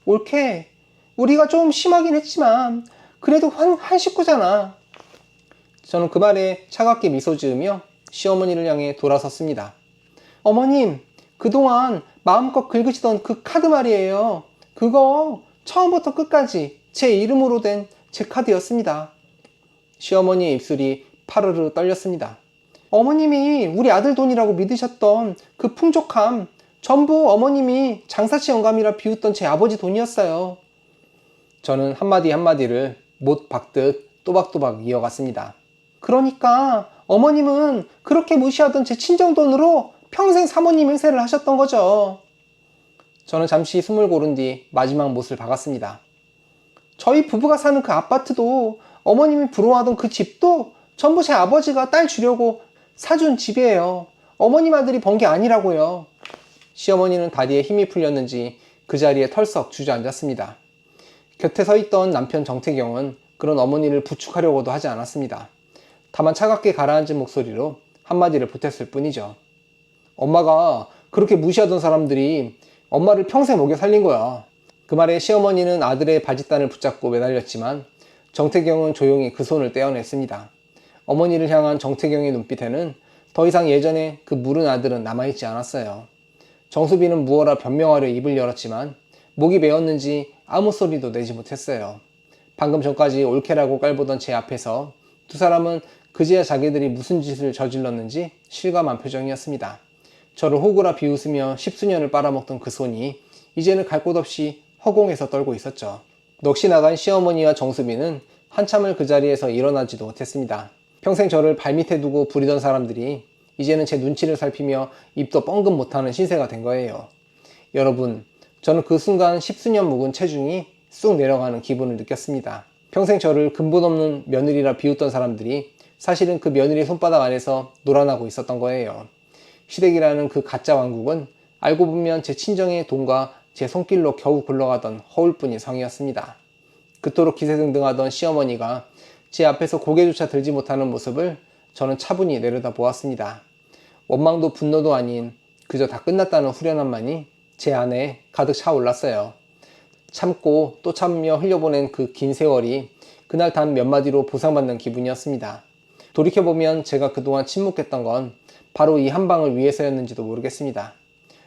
옳게, 우리가 좀 심하긴 했지만 그래도 한 식구잖아. 저는 그 말에 차갑게 미소 지으며 시어머니를 향해 돌아섰습니다. 어머님, 그동안 마음껏 긁으시던 그 카드 말이에요. 그거 처음부터 끝까지 제 이름으로 된 제 카드였습니다. 시어머니의 입술이 파르르 떨렸습니다. 어머님이 우리 아들 돈이라고 믿으셨던 그 풍족함, 전부 어머님이 장사치 영감이라 비웃던 제 아버지 돈이었어요. 저는 한마디 한마디를 못 박듯 또박또박 이어갔습니다. 그러니까 어머님은 그렇게 무시하던 제 친정돈으로 평생 사모님 행세를 하셨던 거죠. 저는 잠시 숨을 고른 뒤 마지막 못을 박았습니다. 저희 부부가 사는 그 아파트도, 어머님이 부러워하던 그 집도 전부 제 아버지가 딸 주려고 사준 집이에요. 어머님 아들이 번 게 아니라고요. 시어머니는 다리에 힘이 풀렸는지 그 자리에 털썩 주저앉았습니다. 곁에 서 있던 남편 정태경은 그런 어머니를 부축하려고도 하지 않았습니다. 다만 차갑게 가라앉은 목소리로 한마디를 보탰을 뿐이죠. 엄마가 그렇게 무시하던 사람들이 엄마를 평생 먹여 살린 거야. 그 말에 시어머니는 아들의 바짓단을 붙잡고 매달렸지만 정태경은 조용히 그 손을 떼어냈습니다. 어머니를 향한 정태경의 눈빛에는 더 이상 예전에 그 물은 아들은 남아있지 않았어요. 정수빈은 무어라 변명하려 입을 열었지만 목이 메었는지 아무 소리도 내지 못했어요. 방금 전까지 옳게라고 깔보던 제 앞에서 두 사람은 그제야 자기들이 무슨 짓을 저질렀는지 실감한 표정이었습니다. 저를 호구라 비웃으며 십수년을 빨아먹던 그 손이 이제는 갈 곳 없이 허공에서 떨고 있었죠. 넋이 나간 시어머니와 정수빈은 한참을 그 자리에서 일어나지도 못했습니다. 평생 저를 발밑에 두고 부리던 사람들이 이제는 제 눈치를 살피며 입도 뻥긋 못하는 신세가 된 거예요. 여러분, 저는 그 순간 십수년 묵은 체중이 쑥 내려가는 기분을 느꼈습니다. 평생 저를 근본 없는 며느리라 비웃던 사람들이 사실은 그 며느리 손바닥 안에서 놀아나고 있었던 거예요. 시댁이라는 그 가짜 왕국은 알고 보면 제 친정의 돈과 제 손길로 겨우 굴러가던 허울뿐인 성이었습니다. 그토록 기세등등하던 시어머니가 제 앞에서 고개조차 들지 못하는 모습을 저는 차분히 내려다 보았습니다. 원망도 분노도 아닌 그저 다 끝났다는 후련함만이 제 안에 가득 차올랐어요. 참고 또 참으며 흘려보낸 그 긴 세월이 그날 단 몇 마디로 보상받는 기분이었습니다. 돌이켜보면 제가 그동안 침묵했던 건 바로 이 한 방을 위해서였는지도 모르겠습니다.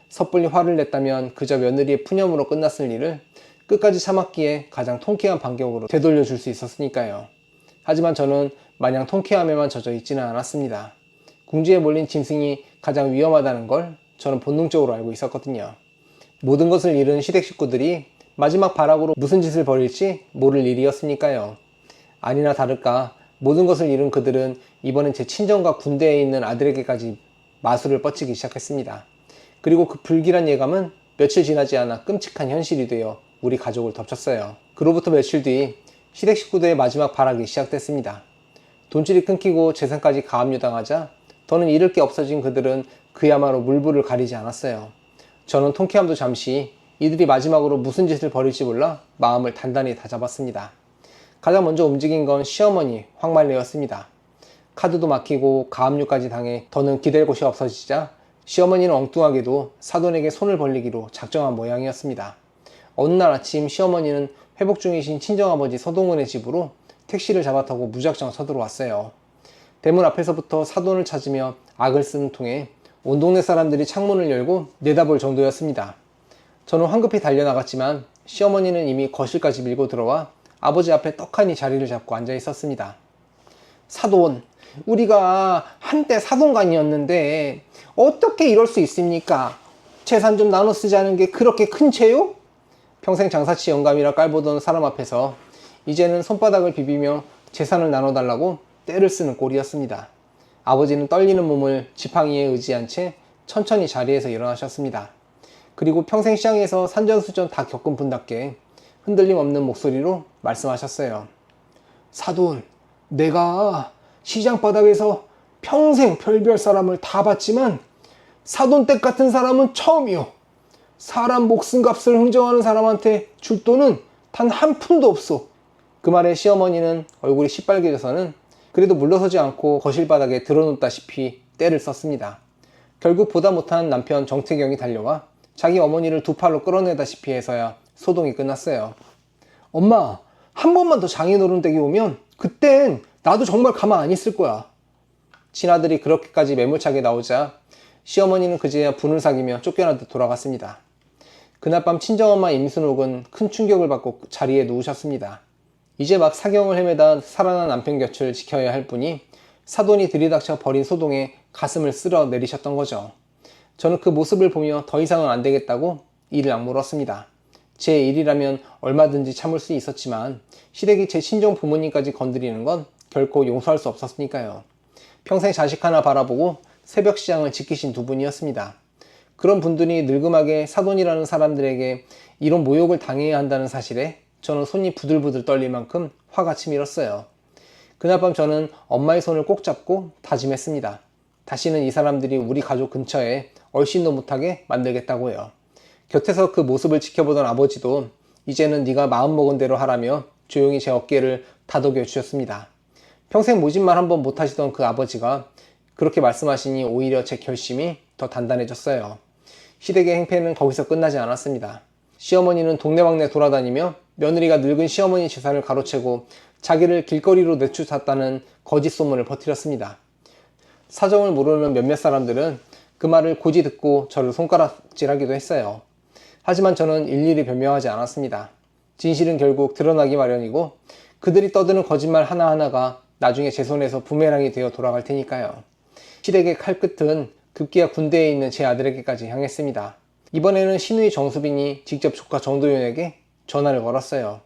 섣불리 화를 냈다면 그저 며느리의 푸념으로 끝났을 일을 끝까지 참았기에 가장 통쾌한 반격으로 되돌려줄 수 있었으니까요. 하지만 저는 마냥 통쾌함에만 젖어 있지는 않았습니다. 궁지에 몰린 짐승이 가장 위험하다는 걸 저는 본능적으로 알고 있었거든요. 모든 것을 잃은 시댁 식구들이 마지막 발악으로 무슨 짓을 벌일지 모를 일이었으니까요. 아니나 다를까 모든 것을 잃은 그들은 이번엔 제 친정과 군대에 있는 아들에게까지 마술을 뻗치기 시작했습니다. 그리고 그 불길한 예감은 며칠 지나지 않아 끔찍한 현실이 되어 우리 가족을 덮쳤어요. 그로부터 며칠 뒤 시댁 식구들의 마지막 발악이 시작됐습니다. 돈줄이 끊기고 재산까지 가압류당하자 더는 잃을 게 없어진 그들은 그야말로 물불을 가리지 않았어요. 저는 통쾌함도 잠시 이들이 마지막으로 무슨 짓을 벌일지 몰라 마음을 단단히 다잡았습니다. 가장 먼저 움직인 건 시어머니 황말래였습니다. 카드도 막히고 가압류까지 당해 더는 기댈 곳이 없어지자 시어머니는 엉뚱하게도 사돈에게 손을 벌리기로 작정한 모양이었습니다. 어느 날 아침 시어머니는 회복 중이신 친정아버지 서동훈의 집으로 택시를 잡아타고 무작정 서들어왔어요. 대문 앞에서부터 사돈을 찾으며 악을 쓰는 통에 온 동네 사람들이 창문을 열고 내다볼 정도였습니다. 저는 황급히 달려나갔지만 시어머니는 이미 거실까지 밀고 들어와 아버지 앞에 떡하니 자리를 잡고 앉아 있었습니다. 사돈, 우리가 한때 사돈간이었는데 어떻게 이럴 수 있습니까? 재산 좀 나눠 쓰자는 게 그렇게 큰 죄요? 평생 장사치 영감이라 깔보던 사람 앞에서 이제는 손바닥을 비비며 재산을 나눠달라고 떼를 쓰는 꼴이었습니다. 아버지는 떨리는 몸을 지팡이에 의지한 채 천천히 자리에서 일어나셨습니다. 그리고 평생 시장에서 산전수전 다 겪은 분답게 흔들림 없는 목소리로 말씀하셨어요. 사돈, 내가 시장 바닥에서 평생 별별 사람을 다 봤지만 사돈댁 같은 사람은 처음이요. 사람 목숨값을 흥정하는 사람한테 줄 돈은 단 한 푼도 없어. 그 말에 시어머니는 얼굴이 시빨개져서는 그래도 물러서지 않고 거실 바닥에 드러눕다시피 떼를 썼습니다. 결국 보다 못한 남편 정태경이 달려와 자기 어머니를 두 팔로 끌어내다시피 해서야 소동이 끝났어요. 엄마, 한 번만 더 장인어른댁에 오면 그땐 나도 정말 가만 안 있을 거야. 친아들이 그렇게까지 매몰차게 나오자 시어머니는 그제야 분을 사귀며 쫓겨나듯 돌아갔습니다. 그날 밤 친정엄마 임순옥은 큰 충격을 받고 자리에 누우셨습니다. 이제 막 사경을 헤매다 살아난 남편 곁을 지켜야 할 분이 사돈이 들이닥쳐 버린 소동에 가슴을 쓸어 내리셨던 거죠. 저는 그 모습을 보며 더 이상은 안 되겠다고 이를 악물었습니다. 제 일이라면 얼마든지 참을 수 있었지만 시댁이 제 친정 부모님까지 건드리는 건 결코 용서할 수 없었으니까요. 평생 자식 하나 바라보고 새벽 시장을 지키신 두 분이었습니다. 그런 분들이 늙음하게 사돈이라는 사람들에게 이런 모욕을 당해야 한다는 사실에 저는 손이 부들부들 떨릴 만큼 화가 치밀었어요. 그날 밤 저는 엄마의 손을 꼭 잡고 다짐했습니다. 다시는 이 사람들이 우리 가족 근처에 얼씬도 못하게 만들겠다고요. 곁에서 그 모습을 지켜보던 아버지도 이제는 네가 마음먹은 대로 하라며 조용히 제 어깨를 다독여 주셨습니다. 평생 모진말 한번 못하시던 그 아버지가 그렇게 말씀하시니 오히려 제 결심이 더 단단해졌어요. 시댁의 행패는 거기서 끝나지 않았습니다. 시어머니는 동네방네 돌아다니며 며느리가 늙은 시어머니 재산을 가로채고 자기를 길거리로 내쫓았다는 거짓 소문을 퍼뜨렸습니다. 사정을 모르는 몇몇 사람들은 그 말을 고지 듣고 저를 손가락질하기도 했어요. 하지만 저는 일일이 변명하지 않았습니다. 진실은 결국 드러나기 마련이고 그들이 떠드는 거짓말 하나하나가 나중에 제 손에서 부메랑이 되어 돌아갈 테니까요. 시댁의 칼끝은 급기야 군대에 있는 제 아들에게까지 향했습니다. 이번에는 시누이 정수빈이 직접 조카 정도윤에게 전화를 걸었어요.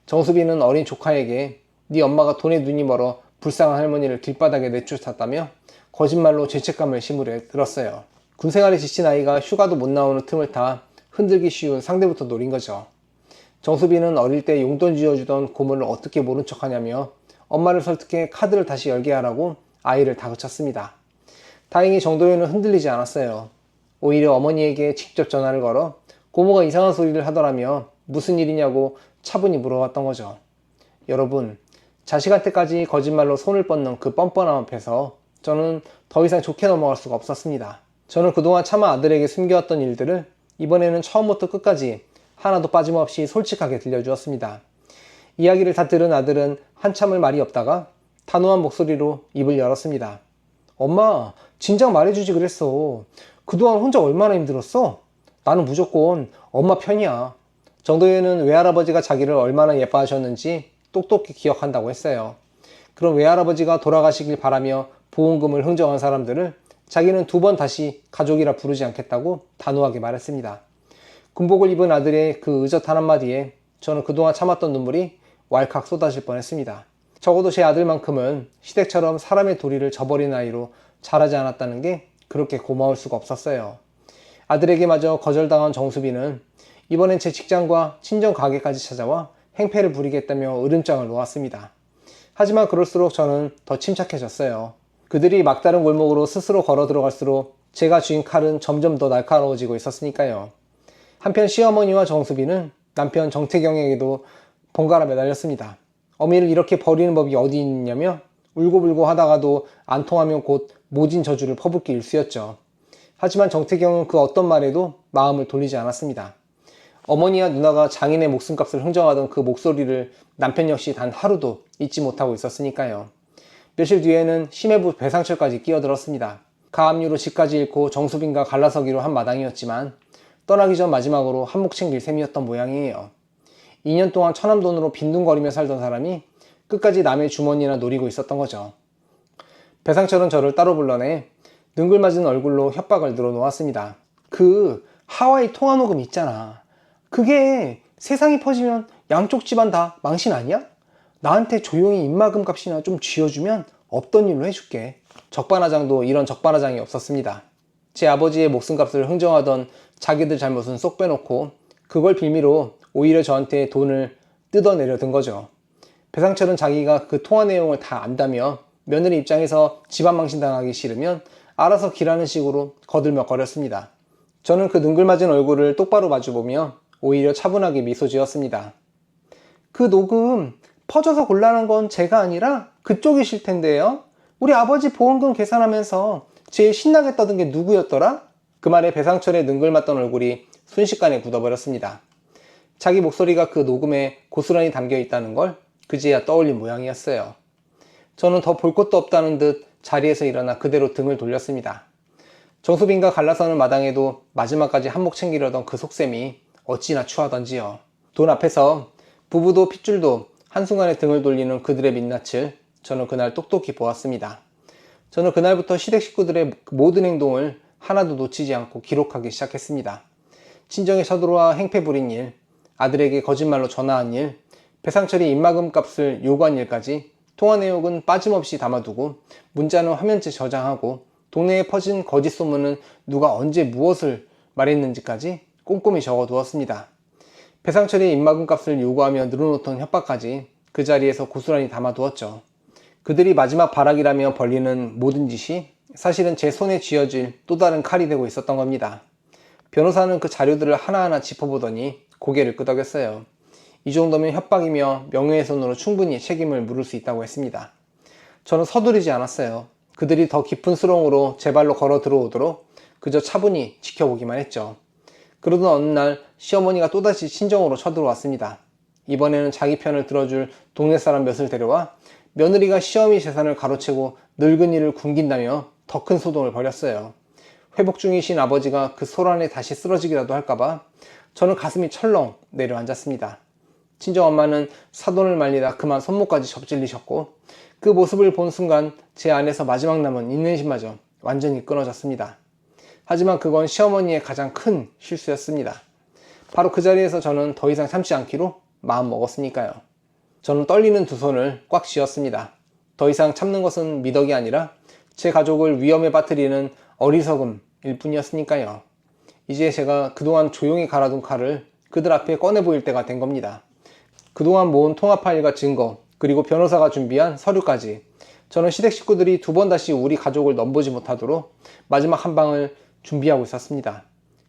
정수빈은 어린 조카에게 네 엄마가 돈에 눈이 멀어 불쌍한 할머니를 길바닥에 내쫓았다며 거짓말로 죄책감을 심으려 들었어요. 군생활에 지친 아이가 휴가도 못 나오는 틈을 타 흔들기 쉬운 상대부터 노린 거죠. 정수빈은 어릴 때 용돈 쥐어주던 고모를 어떻게 모른 척하냐며 엄마를 설득해 카드를 다시 열게 하라고 아이를 다그쳤습니다. 다행히 정도윤은 흔들리지 않았어요. 오히려 어머니에게 직접 전화를 걸어 고모가 이상한 소리를 하더라며 무슨 일이냐고 차분히 물어봤던 거죠. 여러분, 자식한테까지 거짓말로 손을 뻗는 그 뻔뻔함 앞에서 저는 더 이상 좋게 넘어갈 수가 없었습니다. 저는 그동안 차마 아들에게 숨겨왔던 일들을 이번에는 처음부터 끝까지 하나도 빠짐없이 솔직하게 들려주었습니다. 이야기를 다 들은 아들은 한참을 말이 없다가 단호한 목소리로 입을 열었습니다. 엄마, 진작 말해주지 그랬어. 그동안 혼자 얼마나 힘들었어? 나는 무조건 엄마 편이야. 정도윤은 외할아버지가 자기를 얼마나 예뻐하셨는지 똑똑히 기억한다고 했어요. 그럼 외할아버지가 돌아가시길 바라며 보험금을 흥정한 사람들을 자기는 두 번 다시 가족이라 부르지 않겠다고 단호하게 말했습니다. 군복을 입은 아들의 그 의젓한 한마디에 저는 그동안 참았던 눈물이 왈칵 쏟아질 뻔했습니다. 적어도 제 아들만큼은 시댁처럼 사람의 도리를 저버린 아이로 자라지 않았다는 게 그렇게 고마울 수가 없었어요. 아들에게마저 거절당한 정수빈은 이번엔 제 직장과 친정 가게까지 찾아와 행패를 부리겠다며 으름장을 놓았습니다. 하지만 그럴수록 저는 더 침착해졌어요. 그들이 막다른 골목으로 스스로 걸어 들어갈수록 제가 쥔 칼은 점점 더 날카로워지고 있었으니까요. 한편 시어머니와 정수빈은 남편 정태경에게도 번갈아 매달렸습니다. 어미를 이렇게 버리는 법이 어디 있냐며 울고불고 하다가도 안 통하면 곧 모진 저주를 퍼붓기 일쑤였죠. 하지만 정태경은 그 어떤 말에도 마음을 돌리지 않았습니다. 어머니와 누나가 장인의 목숨값을 흥정하던 그 목소리를 남편 역시 단 하루도 잊지 못하고 있었으니까요. 며칠 뒤에는 심해부 배상철까지 끼어들었습니다. 가압류로 집까지 잃고 정수빈과 갈라서기로 한 마당이었지만 떠나기 전 마지막으로 한몫 챙길 셈이었던 모양이에요. 2년 동안 천암돈으로 빈둥거리며 살던 사람이 끝까지 남의 주머니나 노리고 있었던 거죠. 배상철은 저를 따로 불러내 능글맞은 얼굴로 협박을 늘어놓았습니다. 그 하와이 통화녹음 있잖아. 그게 세상이 퍼지면 양쪽 집안 다 망신 아니야? 나한테 조용히 입막음 값이나 좀 쥐어주면 없던 일로 해줄게. 적반하장도 이런 적반하장이 없었습니다. 제 아버지의 목숨값을 흥정하던 자기들 잘못은 쏙 빼놓고 그걸 빌미로 오히려 저한테 돈을 뜯어내려 든 거죠. 배상철은 자기가 그 통화 내용을 다 안다며 며느리 입장에서 집안 망신당하기 싫으면 알아서 기라는 식으로 거들먹거렸습니다. 저는 그 능글맞은 얼굴을 똑바로 마주보며 오히려 차분하게 미소 지었습니다. 그 녹음 퍼져서 곤란한 건 제가 아니라 그쪽이실 텐데요. 우리 아버지 보험금 계산하면서 제일 신나게 떠든 게 누구였더라? 그 말에 배상철의 능글맞던 얼굴이 순식간에 굳어버렸습니다. 자기 목소리가 그 녹음에 고스란히 담겨 있다는 걸 그제야 떠올린 모양이었어요. 저는 더 볼 것도 없다는 듯 자리에서 일어나 그대로 등을 돌렸습니다. 정수빈과 갈라서는 마당에도 마지막까지 한몫 챙기려던 그 속셈이 어찌나 추하던지요. 돈 앞에서 부부도 핏줄도 한순간에 등을 돌리는 그들의 민낯을 저는 그날 똑똑히 보았습니다. 저는 그날부터 시댁 식구들의 모든 행동을 하나도 놓치지 않고 기록하기 시작했습니다. 친정에 서들어와 행패 부린 일, 아들에게 거짓말로 전화한 일, 배상철이 입막음 값을 요구한 일까지 통화 내용은 빠짐없이 담아두고 문자는 화면째 저장하고 동네에 퍼진 거짓 소문은 누가 언제 무엇을 말했는지까지 꼼꼼히 적어두었습니다. 배상철이 입막음 값을 요구하며 늘어놓던 협박까지 그 자리에서 고스란히 담아두었죠. 그들이 마지막 발악이라며 벌리는 모든 짓이 사실은 제 손에 쥐어질 또 다른 칼이 되고 있었던 겁니다. 변호사는 그 자료들을 하나하나 짚어보더니 고개를 끄덕였어요. 이 정도면 협박이며 명예훼손으로 충분히 책임을 물을 수 있다고 했습니다. 저는 서두르지 않았어요. 그들이 더 깊은 수렁으로 제 발로 걸어 들어오도록 그저 차분히 지켜보기만 했죠. 그러던 어느 날 시어머니가 또다시 친정으로 쳐들어왔습니다. 이번에는 자기 편을 들어줄 동네 사람 몇을 데려와 며느리가 시어머니 재산을 가로채고 늙은이를 굶긴다며 더 큰 소동을 벌였어요. 회복 중이신 아버지가 그 소란에 다시 쓰러지기라도 할까봐 저는 가슴이 철렁 내려앉았습니다. 친정엄마는 사돈을 말리다 그만 손목까지 접질리셨고 그 모습을 본 순간 제 안에서 마지막 남은 인내심마저 완전히 끊어졌습니다. 하지만 그건 시어머니의 가장 큰 실수였습니다. 바로 그 자리에서 저는 더 이상 참지 않기로 마음 먹었으니까요. 저는 떨리는 두 손을 꽉 쥐었습니다. 더 이상 참는 것은 미덕이 아니라 제 가족을 위험에 빠뜨리는 어리석음일 뿐이었으니까요. 이제 제가 그동안 조용히 갈아둔 칼을 그들 앞에 꺼내 보일 때가 된 겁니다. 그동안 모은 통화 파일과 증거, 그리고 변호사가 준비한 서류까지 저는 시댁 식구들이 두 번 다시 우리 가족을 넘보지 못하도록 마지막 한 방을 준비하고 있었습니다.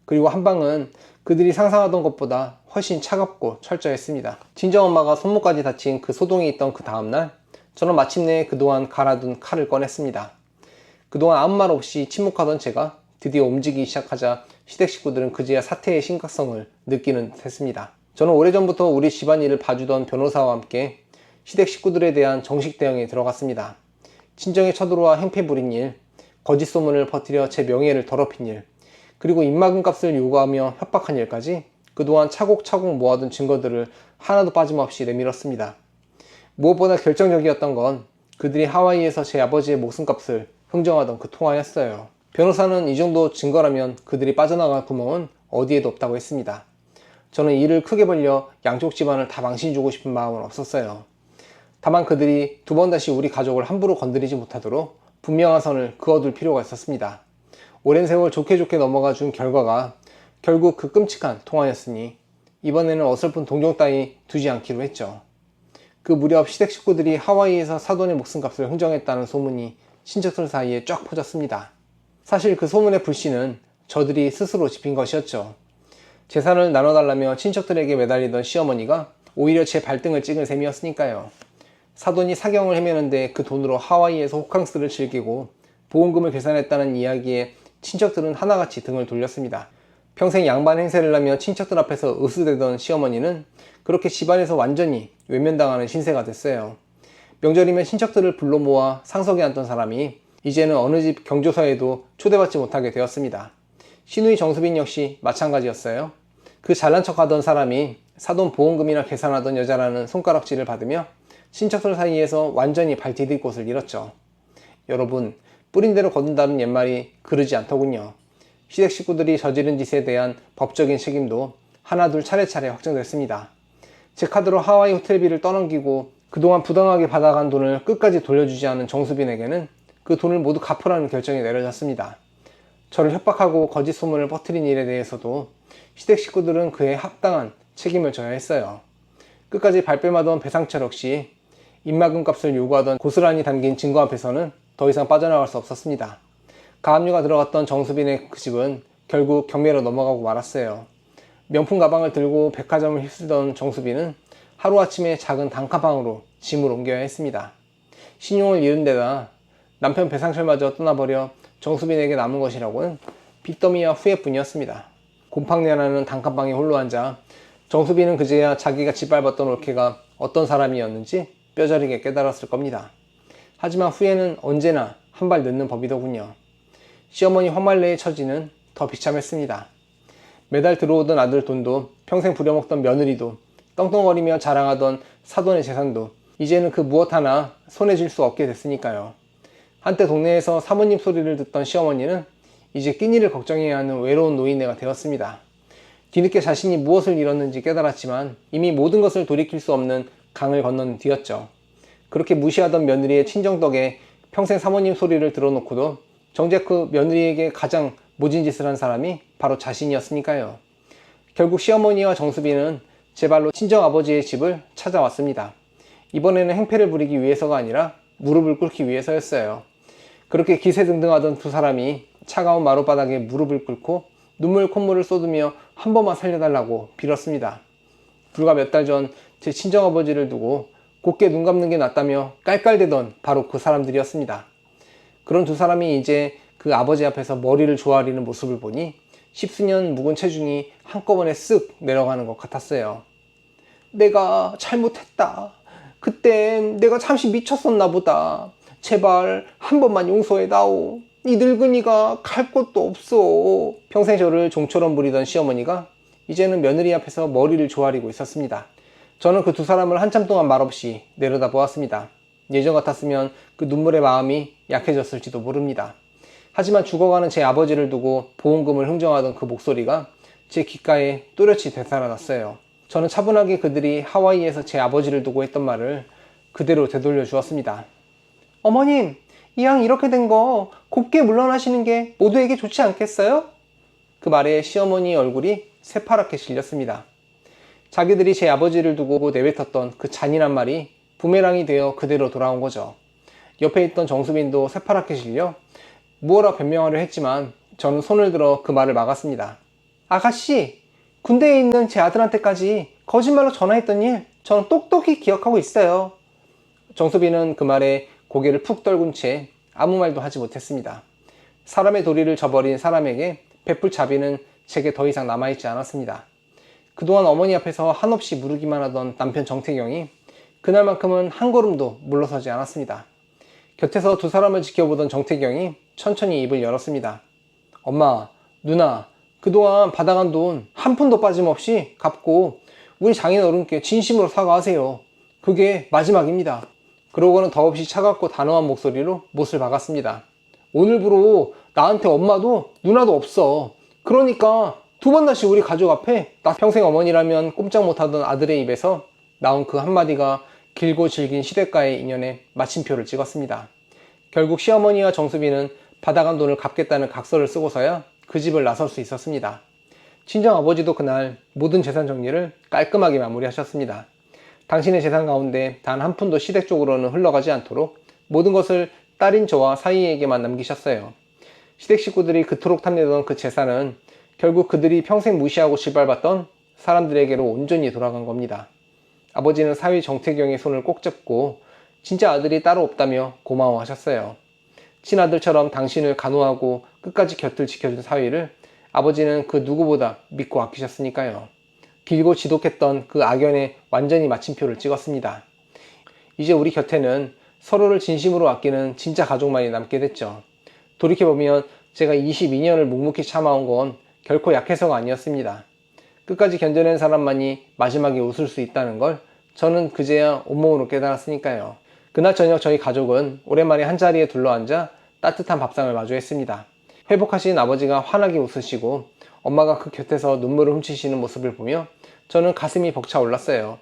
그리고 한 방은 그들이 상상하던 것보다 훨씬 차갑고 철저했습니다. 친정엄마가 손목까지 다친 그 소동이 있던 그 다음날 저는 마침내 그동안 갈아둔 칼을 꺼냈습니다. 그동안 아무 말 없이 침묵하던 제가 드디어 움직이기 시작하자 시댁 식구들은 그제야 사태의 심각성을 느끼는 듯 했습니다. 저는 오래전부터 우리 집안일을 봐주던 변호사와 함께 시댁 식구들에 대한 정식 대응에 들어갔습니다. 친정에 쳐들어와 행패 부린 일, 거짓 소문을 퍼뜨려 제 명예를 더럽힌 일, 그리고 입막음 값을 요구하며 협박한 일까지 그동안 차곡차곡 모아둔 증거들을 하나도 빠짐없이 내밀었습니다. 무엇보다 결정적이었던 건 그들이 하와이에서 제 아버지의 목숨값을 흥정하던 그 통화였어요. 변호사는 이 정도 증거라면 그들이 빠져나갈 구멍은 어디에도 없다고 했습니다. 저는 이를 크게 벌려 양쪽 집안을 다 망신 주고 싶은 마음은 없었어요. 다만 그들이 두 번 다시 우리 가족을 함부로 건드리지 못하도록 분명한 선을 그어둘 필요가 있었습니다. 오랜 세월 좋게 넘어가 준 결과가 결국 그 끔찍한 통화였으니 이번에는 어설픈 동정 따위 두지 않기로 했죠. 그 무렵 시댁 식구들이 하와이에서 사돈의 목숨값을 흥정했다는 소문이 친척들 사이에 쫙 퍼졌습니다. 사실 그 소문의 불씨는 저들이 스스로 지핀 것이었죠. 재산을 나눠달라며 친척들에게 매달리던 시어머니가 오히려 제 발등을 찍을 셈이었으니까요. 사돈이 사경을 헤매는데 그 돈으로 하와이에서 호캉스를 즐기고 보험금을 계산했다는 이야기에 친척들은 하나같이 등을 돌렸습니다. 평생 양반 행세를 하며 친척들 앞에서 으스대던 시어머니는 그렇게 집안에서 완전히 외면당하는 신세가 됐어요. 명절이면 친척들을 불러 모아 상석에 앉던 사람이 이제는 어느 집 경조사에도 초대받지 못하게 되었습니다. 시누이 정수빈 역시 마찬가지였어요. 그 잘난 척하던 사람이 사돈 보험금이나 계산하던 여자라는 손가락질을 받으며 친척들 사이에서 완전히 발 디딜 곳을 잃었죠. 여러분, 뿌린 대로 거둔다는 옛말이 그르지 않더군요. 시댁 식구들이 저지른 짓에 대한 법적인 책임도 하나둘 차례차례 확정됐습니다. 제 카드로 하와이 호텔비를 떠넘기고 그동안 부당하게 받아간 돈을 끝까지 돌려주지 않은 정수빈에게는 그 돈을 모두 갚으라는 결정이 내려졌습니다. 저를 협박하고 거짓 소문을 퍼뜨린 일에 대해서도 시댁 식구들은 그에 합당한 책임을 져야 했어요. 끝까지 발뺌하던 배상철 역시 입막음 값을 요구하던 고스란히 담긴 증거 앞에서는 더 이상 빠져나갈 수 없었습니다. 가압류가 들어갔던 정수빈의 그 집은 결국 경매로 넘어가고 말았어요. 명품 가방을 들고 백화점을 휩쓰던 정수빈은 하루아침에 작은 단칸방으로 짐을 옮겨야 했습니다. 신용을 잃은 데다 남편 배상철마저 떠나버려 정수빈에게 남은 것이라고는 빚더미와 후회뿐이었습니다. 곰팡내나는 단칸방에 홀로 앉아 정수빈은 그제야 자기가 짓밟았던 올케가 어떤 사람이었는지 뼈저리게 깨달았을 겁니다. 하지만 후회는 언제나 한 발 늦는 법이더군요. 시어머니 화말레의 처지는 더 비참했습니다. 매달 들어오던 아들 돈도 평생 부려먹던 며느리도 떵떵거리며 자랑하던 사돈의 재산도 이제는 그 무엇 하나 손에 쥘 수 없게 됐으니까요. 한때 동네에서 사모님 소리를 듣던 시어머니는 이제 끼니를 걱정해야 하는 외로운 노인네가 되었습니다. 뒤늦게 자신이 무엇을 잃었는지 깨달았지만 이미 모든 것을 돌이킬 수 없는 강을 건넌 뒤였죠. 그렇게 무시하던 며느리의 친정 덕에 평생 사모님 소리를 들어놓고도 정작 그 며느리에게 가장 모진 짓을 한 사람이 바로 자신이었으니까요. 결국 시어머니와 정수빈은 제 발로 친정아버지의 집을 찾아왔습니다. 이번에는 행패를 부리기 위해서가 아니라 무릎을 꿇기 위해서였어요. 그렇게 기세등등하던 두 사람이 차가운 마룻바닥에 무릎을 꿇고 눈물 콧물을 쏟으며 한 번만 살려달라고 빌었습니다. 불과 몇 달 전 제 친정아버지를 두고 곱게 눈 감는 게 낫다며 깔깔대던 바로 그 사람들이었습니다. 그런 두 사람이 이제 그 아버지 앞에서 머리를 조아리는 모습을 보니 십수년 묵은 체중이 한꺼번에 쓱 내려가는 것 같았어요. 내가 잘못했다. 그땐 내가 잠시 미쳤었나 보다. 제발 한 번만 용서해다오. 이 늙은이가 갈 곳도 없어. 평생 저를 종처럼 부리던 시어머니가 이제는 며느리 앞에서 머리를 조아리고 있었습니다. 저는 그 두 사람을 한참 동안 말없이 내려다 보았습니다. 예전 같았으면 그 눈물의 마음이 약해졌을지도 모릅니다. 하지만 죽어가는 제 아버지를 두고 보험금을 흥정하던 그 목소리가 제 귓가에 또렷이 되살아났어요. 저는 차분하게 그들이 하와이에서 제 아버지를 두고 했던 말을 그대로 되돌려 주었습니다. 어머님, 이왕 이렇게 된 거 곱게 물러나시는 게 모두에게 좋지 않겠어요? 그 말에 시어머니 얼굴이 새파랗게 질렸습니다. 자기들이 제 아버지를 두고 내뱉었던 그 잔인한 말이 부메랑이 되어 그대로 돌아온 거죠. 옆에 있던 정수빈도 새파랗게 질려 무어라 변명하려 했지만 저는 손을 들어 그 말을 막았습니다. 아가씨, 군대에 있는 제 아들한테까지 거짓말로 전화했던 일 저는 똑똑히 기억하고 있어요. 정수빈은 그 말에 고개를 푹 떨군 채 아무 말도 하지 못했습니다. 사람의 도리를 저버린 사람에게 베풀 자비는 제게 더 이상 남아있지 않았습니다. 그동안 어머니 앞에서 한없이 무르기만 하던 남편 정태경이 그날만큼은 한 걸음도 물러서지 않았습니다. 곁에서 두 사람을 지켜보던 정태경이 천천히 입을 열었습니다. 엄마, 누나, 그동안 받아간 돈 한 푼도 빠짐없이 갚고 우리 장인어른께 진심으로 사과하세요. 그게 마지막입니다. 그러고는 더없이 차갑고 단호한 목소리로 못을 박았습니다. 오늘부로 나한테 엄마도 누나도 없어. 그러니까 두 번 다시 우리 가족 앞에 나 평생 어머니라면 꼼짝 못하던 아들의 입에서 나온 그 한마디가 길고 질긴 시댁과의 인연에 마침표를 찍었습니다. 결국 시어머니와 정수빈은 받아간 돈을 갚겠다는 각서를 쓰고서야 그 집을 나설 수 있었습니다. 친정아버지도 그날 모든 재산 정리를 깔끔하게 마무리하셨습니다. 당신의 재산 가운데 단 한 푼도 시댁 쪽으로는 흘러가지 않도록 모든 것을 딸인 저와 사위에게만 남기셨어요. 시댁 식구들이 그토록 탐내던 그 재산은 결국 그들이 평생 무시하고 짓밟았던 사람들에게로 온전히 돌아간 겁니다. 아버지는 사위 정태경의 손을 꼭 잡고 진짜 아들이 따로 없다며 고마워하셨어요. 친아들처럼 당신을 간호하고 끝까지 곁을 지켜준 사위를 아버지는 그 누구보다 믿고 아끼셨으니까요. 길고 지독했던 그 악연에 완전히 마침표를 찍었습니다. 이제 우리 곁에는 서로를 진심으로 아끼는 진짜 가족만이 남게 됐죠. 돌이켜보면 제가 22년을 묵묵히 참아온 건 결코 약해서가 아니었습니다. 끝까지 견뎌낸 사람만이 마지막에 웃을 수 있다는 걸 저는 그제야 온몸으로 깨달았으니까요. 그날 저녁 저희 가족은 오랜만에 한자리에 둘러앉아 따뜻한 밥상을 마주했습니다. 회복하신 아버지가 환하게 웃으시고 엄마가 그 곁에서 눈물을 훔치시는 모습을 보며 저는 가슴이 벅차올랐어요.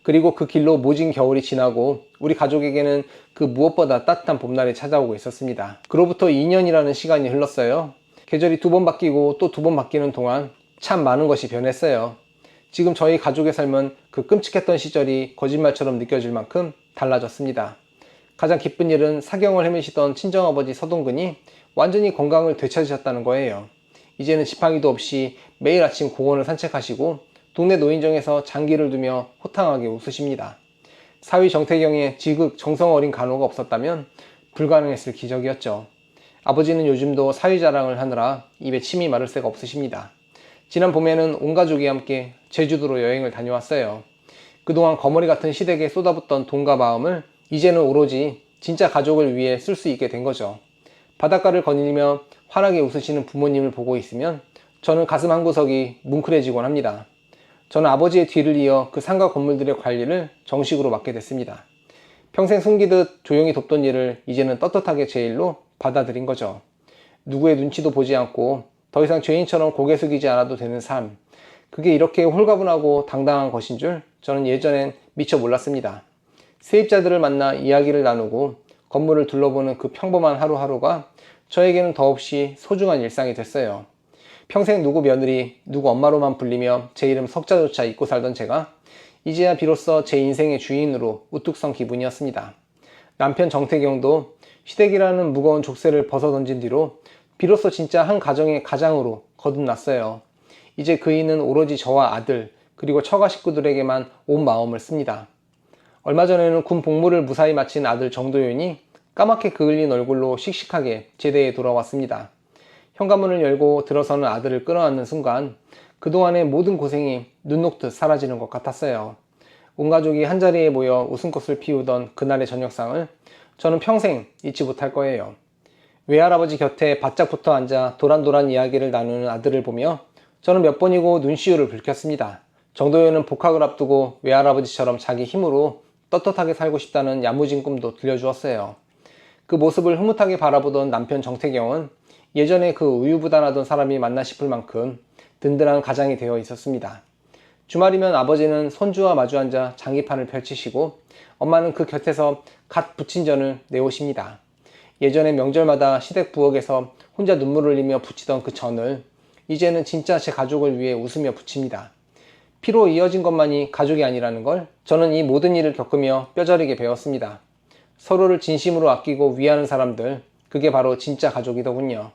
그리고 그 길로 모진 겨울이 지나고 우리 가족에게는 그 무엇보다 따뜻한 봄날이 찾아오고 있었습니다. 그로부터 2년이라는 시간이 흘렀어요. 계절이 2번 바뀌고 또 2번 바뀌는 동안 참 많은 것이 변했어요. 지금 저희 가족의 삶은 그 끔찍했던 시절이 거짓말처럼 느껴질 만큼 달라졌습니다. 가장 기쁜 일은 사경을 헤매시던 친정아버지 서동근이 완전히 건강을 되찾으셨다는 거예요. 이제는 지팡이도 없이 매일 아침 공원을 산책하시고 동네 노인정에서 장기를 두며 호탕하게 웃으십니다. 사위 정태경의 지극 정성 어린 간호가 없었다면 불가능했을 기적이었죠. 아버지는 요즘도 사위 자랑을 하느라 입에 침이 마를 새가 없으십니다. 지난 봄에는 온 가족이 함께 제주도로 여행을 다녀왔어요. 그동안 거머리 같은 시댁에 쏟아붓던 돈과 마음을 이제는 오로지 진짜 가족을 위해 쓸 수 있게 된 거죠. 바닷가를 거닐며 환하게 웃으시는 부모님을 보고 있으면 저는 가슴 한구석이 뭉클해지곤 합니다. 저는 아버지의 뒤를 이어 그 상가 건물들의 관리를 정식으로 맡게 됐습니다. 평생 숨기듯 조용히 돕던 일을 이제는 떳떳하게 제 일로 받아들인 거죠. 누구의 눈치도 보지 않고 더 이상 죄인처럼 고개 숙이지 않아도 되는 삶. 그게 이렇게 홀가분하고 당당한 것인 줄 저는 예전엔 미처 몰랐습니다. 세입자들을 만나 이야기를 나누고 건물을 둘러보는 그 평범한 하루하루가 저에게는 더없이 소중한 일상이 됐어요. 평생 누구 며느리, 누구 엄마로만 불리며 제 이름 석자조차 잊고 살던 제가 이제야 비로소 제 인생의 주인으로 우뚝 선 기분이었습니다. 남편 정태경도 시댁이라는 무거운 족쇄를 벗어던진 뒤로 비로소 진짜 한 가정의 가장으로 거듭났어요. 이제 그이는 오로지 저와 아들 그리고 처가 식구들에게만 온 마음을 씁니다. 얼마 전에는 군 복무를 무사히 마친 아들 정도윤이 까맣게 그을린 얼굴로 씩씩하게 제대에 돌아왔습니다. 현관문을 열고 들어서는 아들을 끌어안는 순간 그동안의 모든 고생이 눈 녹듯 사라지는 것 같았어요. 온 가족이 한자리에 모여 웃음꽃을 피우던 그날의 저녁상을 저는 평생 잊지 못할 거예요. 외할아버지 곁에 바짝 붙어 앉아 도란도란 이야기를 나누는 아들을 보며 저는 몇 번이고 눈시울을 붉혔습니다. 정도윤은 복학을 앞두고 외할아버지처럼 자기 힘으로 떳떳하게 살고 싶다는 야무진 꿈도 들려주었어요. 그 모습을 흐뭇하게 바라보던 남편 정태경은 예전에 그 우유부단하던 사람이 맞나 싶을 만큼 든든한 가장이 되어 있었습니다. 주말이면 아버지는 손주와 마주 앉아 장기판을 펼치시고 엄마는 그 곁에서 갓 부친 전을 내오십니다. 예전에 명절마다 시댁 부엌에서 혼자 눈물을 흘리며 부치던 그 전을 이제는 진짜 제 가족을 위해 웃으며 부칩니다. 피로 이어진 것만이 가족이 아니라는 걸 저는 이 모든 일을 겪으며 뼈저리게 배웠습니다. 서로를 진심으로 아끼고 위하는 사람들, 그게 바로 진짜 가족이더군요.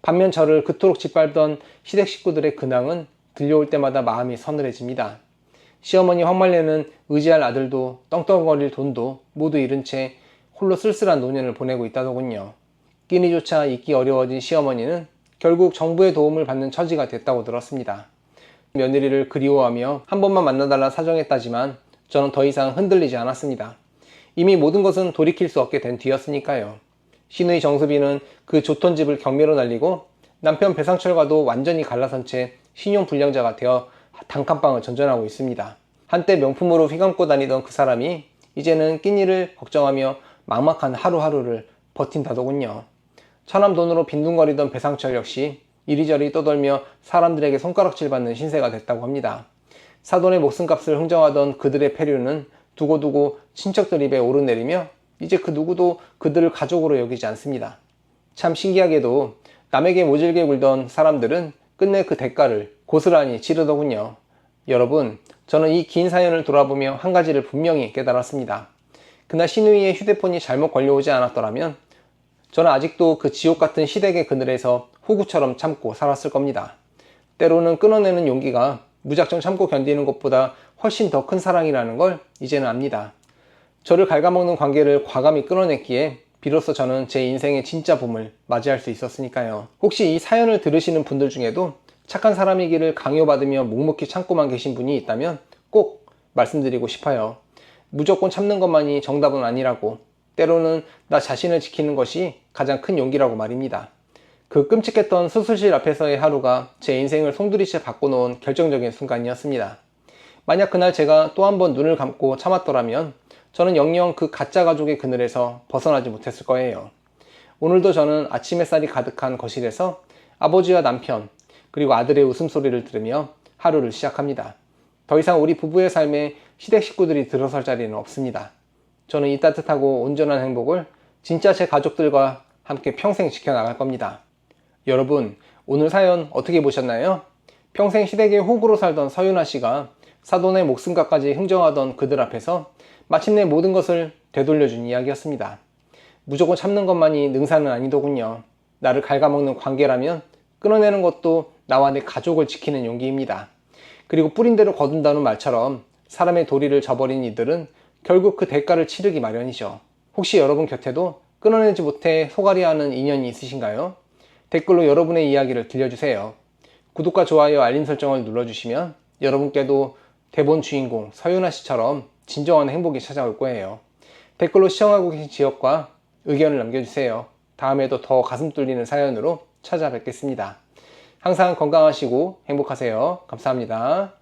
반면 저를 그토록 짓밟던 시댁 식구들의 근황은 들려올 때마다 마음이 서늘해집니다. 시어머니 황말래는 의지할 아들도 떵떵거릴 돈도 모두 잃은 채 홀로 쓸쓸한 노년을 보내고 있다더군요. 끼니조차 잊기 어려워진 시어머니는 결국 정부의 도움을 받는 처지가 됐다고 들었습니다. 며느리를 그리워하며 한 번만 만나달라 사정했다지만 저는 더 이상 흔들리지 않았습니다. 이미 모든 것은 돌이킬 수 없게 된 뒤였으니까요. 시누이 정수빈은 그 좋던 집을 경매로 날리고 남편 배상철과도 완전히 갈라선 채 신용불량자가 되어 단칸방을 전전하고 있습니다. 한때 명품으로 휘감고 다니던 그 사람이 이제는 끼니를 걱정하며 막막한 하루하루를 버틴다더군요. 천함 돈으로 빈둥거리던 배상철 역시 이리저리 떠돌며 사람들에게 손가락질 받는 신세가 됐다고 합니다. 사돈의 목숨값을 흥정하던 그들의 폐류는 두고두고 친척들 입에 오르내리며 이제 그 누구도 그들을 가족으로 여기지 않습니다. 참 신기하게도 남에게 모질게 굴던 사람들은 끝내 그 대가를 고스란히 치르더군요. 여러분, 저는 이 긴 사연을 돌아보며 한 가지를 분명히 깨달았습니다. 그날 신우이의 휴대폰이 잘못 걸려오지 않았더라면 저는 아직도 그 지옥 같은 시댁의 그늘에서 호구처럼 참고 살았을 겁니다. 때로는 끊어내는 용기가 무작정 참고 견디는 것보다 훨씬 더 큰 사랑이라는 걸 이제는 압니다. 저를 갉아먹는 관계를 과감히 끊어냈기에 비로소 저는 제 인생의 진짜 봄을 맞이할 수 있었으니까요. 혹시 이 사연을 들으시는 분들 중에도 착한 사람이기를 강요받으며 묵묵히 참고만 계신 분이 있다면 꼭 말씀드리고 싶어요. 무조건 참는 것만이 정답은 아니라고, 때로는 나 자신을 지키는 것이 가장 큰 용기라고 말입니다. 그 끔찍했던 수술실 앞에서의 하루가 제 인생을 송두리째 바꿔놓은 결정적인 순간이었습니다. 만약 그날 제가 또 한 번 눈을 감고 참았더라면 저는 영영 그 가짜 가족의 그늘에서 벗어나지 못했을 거예요. 오늘도 저는 아침 햇살이 가득한 거실에서 아버지와 남편, 그리고 아들의 웃음소리를 들으며 하루를 시작합니다. 더 이상 우리 부부의 삶에 시댁 식구들이 들어설 자리는 없습니다. 저는 이 따뜻하고 온전한 행복을 진짜 제 가족들과 함께 평생 지켜나갈 겁니다. 여러분, 오늘 사연 어떻게 보셨나요? 평생 시댁의 호구로 살던 서윤아 씨가 사돈의 목숨과까지 흥정하던 그들 앞에서 마침내 모든 것을 되돌려준 이야기였습니다. 무조건 참는 것만이 능사는 아니더군요. 나를 갉아먹는 관계라면 끊어내는 것도 나와 내 가족을 지키는 용기입니다. 그리고 뿌린 대로 거둔다는 말처럼 사람의 도리를 저버린 이들은 결국 그 대가를 치르기 마련이죠. 혹시 여러분 곁에도 끊어내지 못해 소갈이하는 인연이 있으신가요? 댓글로 여러분의 이야기를 들려주세요. 구독과 좋아요, 알림 설정을 눌러주시면 여러분께도 대본 주인공 서윤아 씨처럼 진정한 행복이 찾아올 거예요. 댓글로 시청하고 계신 지역과 의견을 남겨주세요. 다음에도 더 가슴 뚫리는 사연으로 찾아뵙겠습니다. 항상 건강하시고 행복하세요. 감사합니다.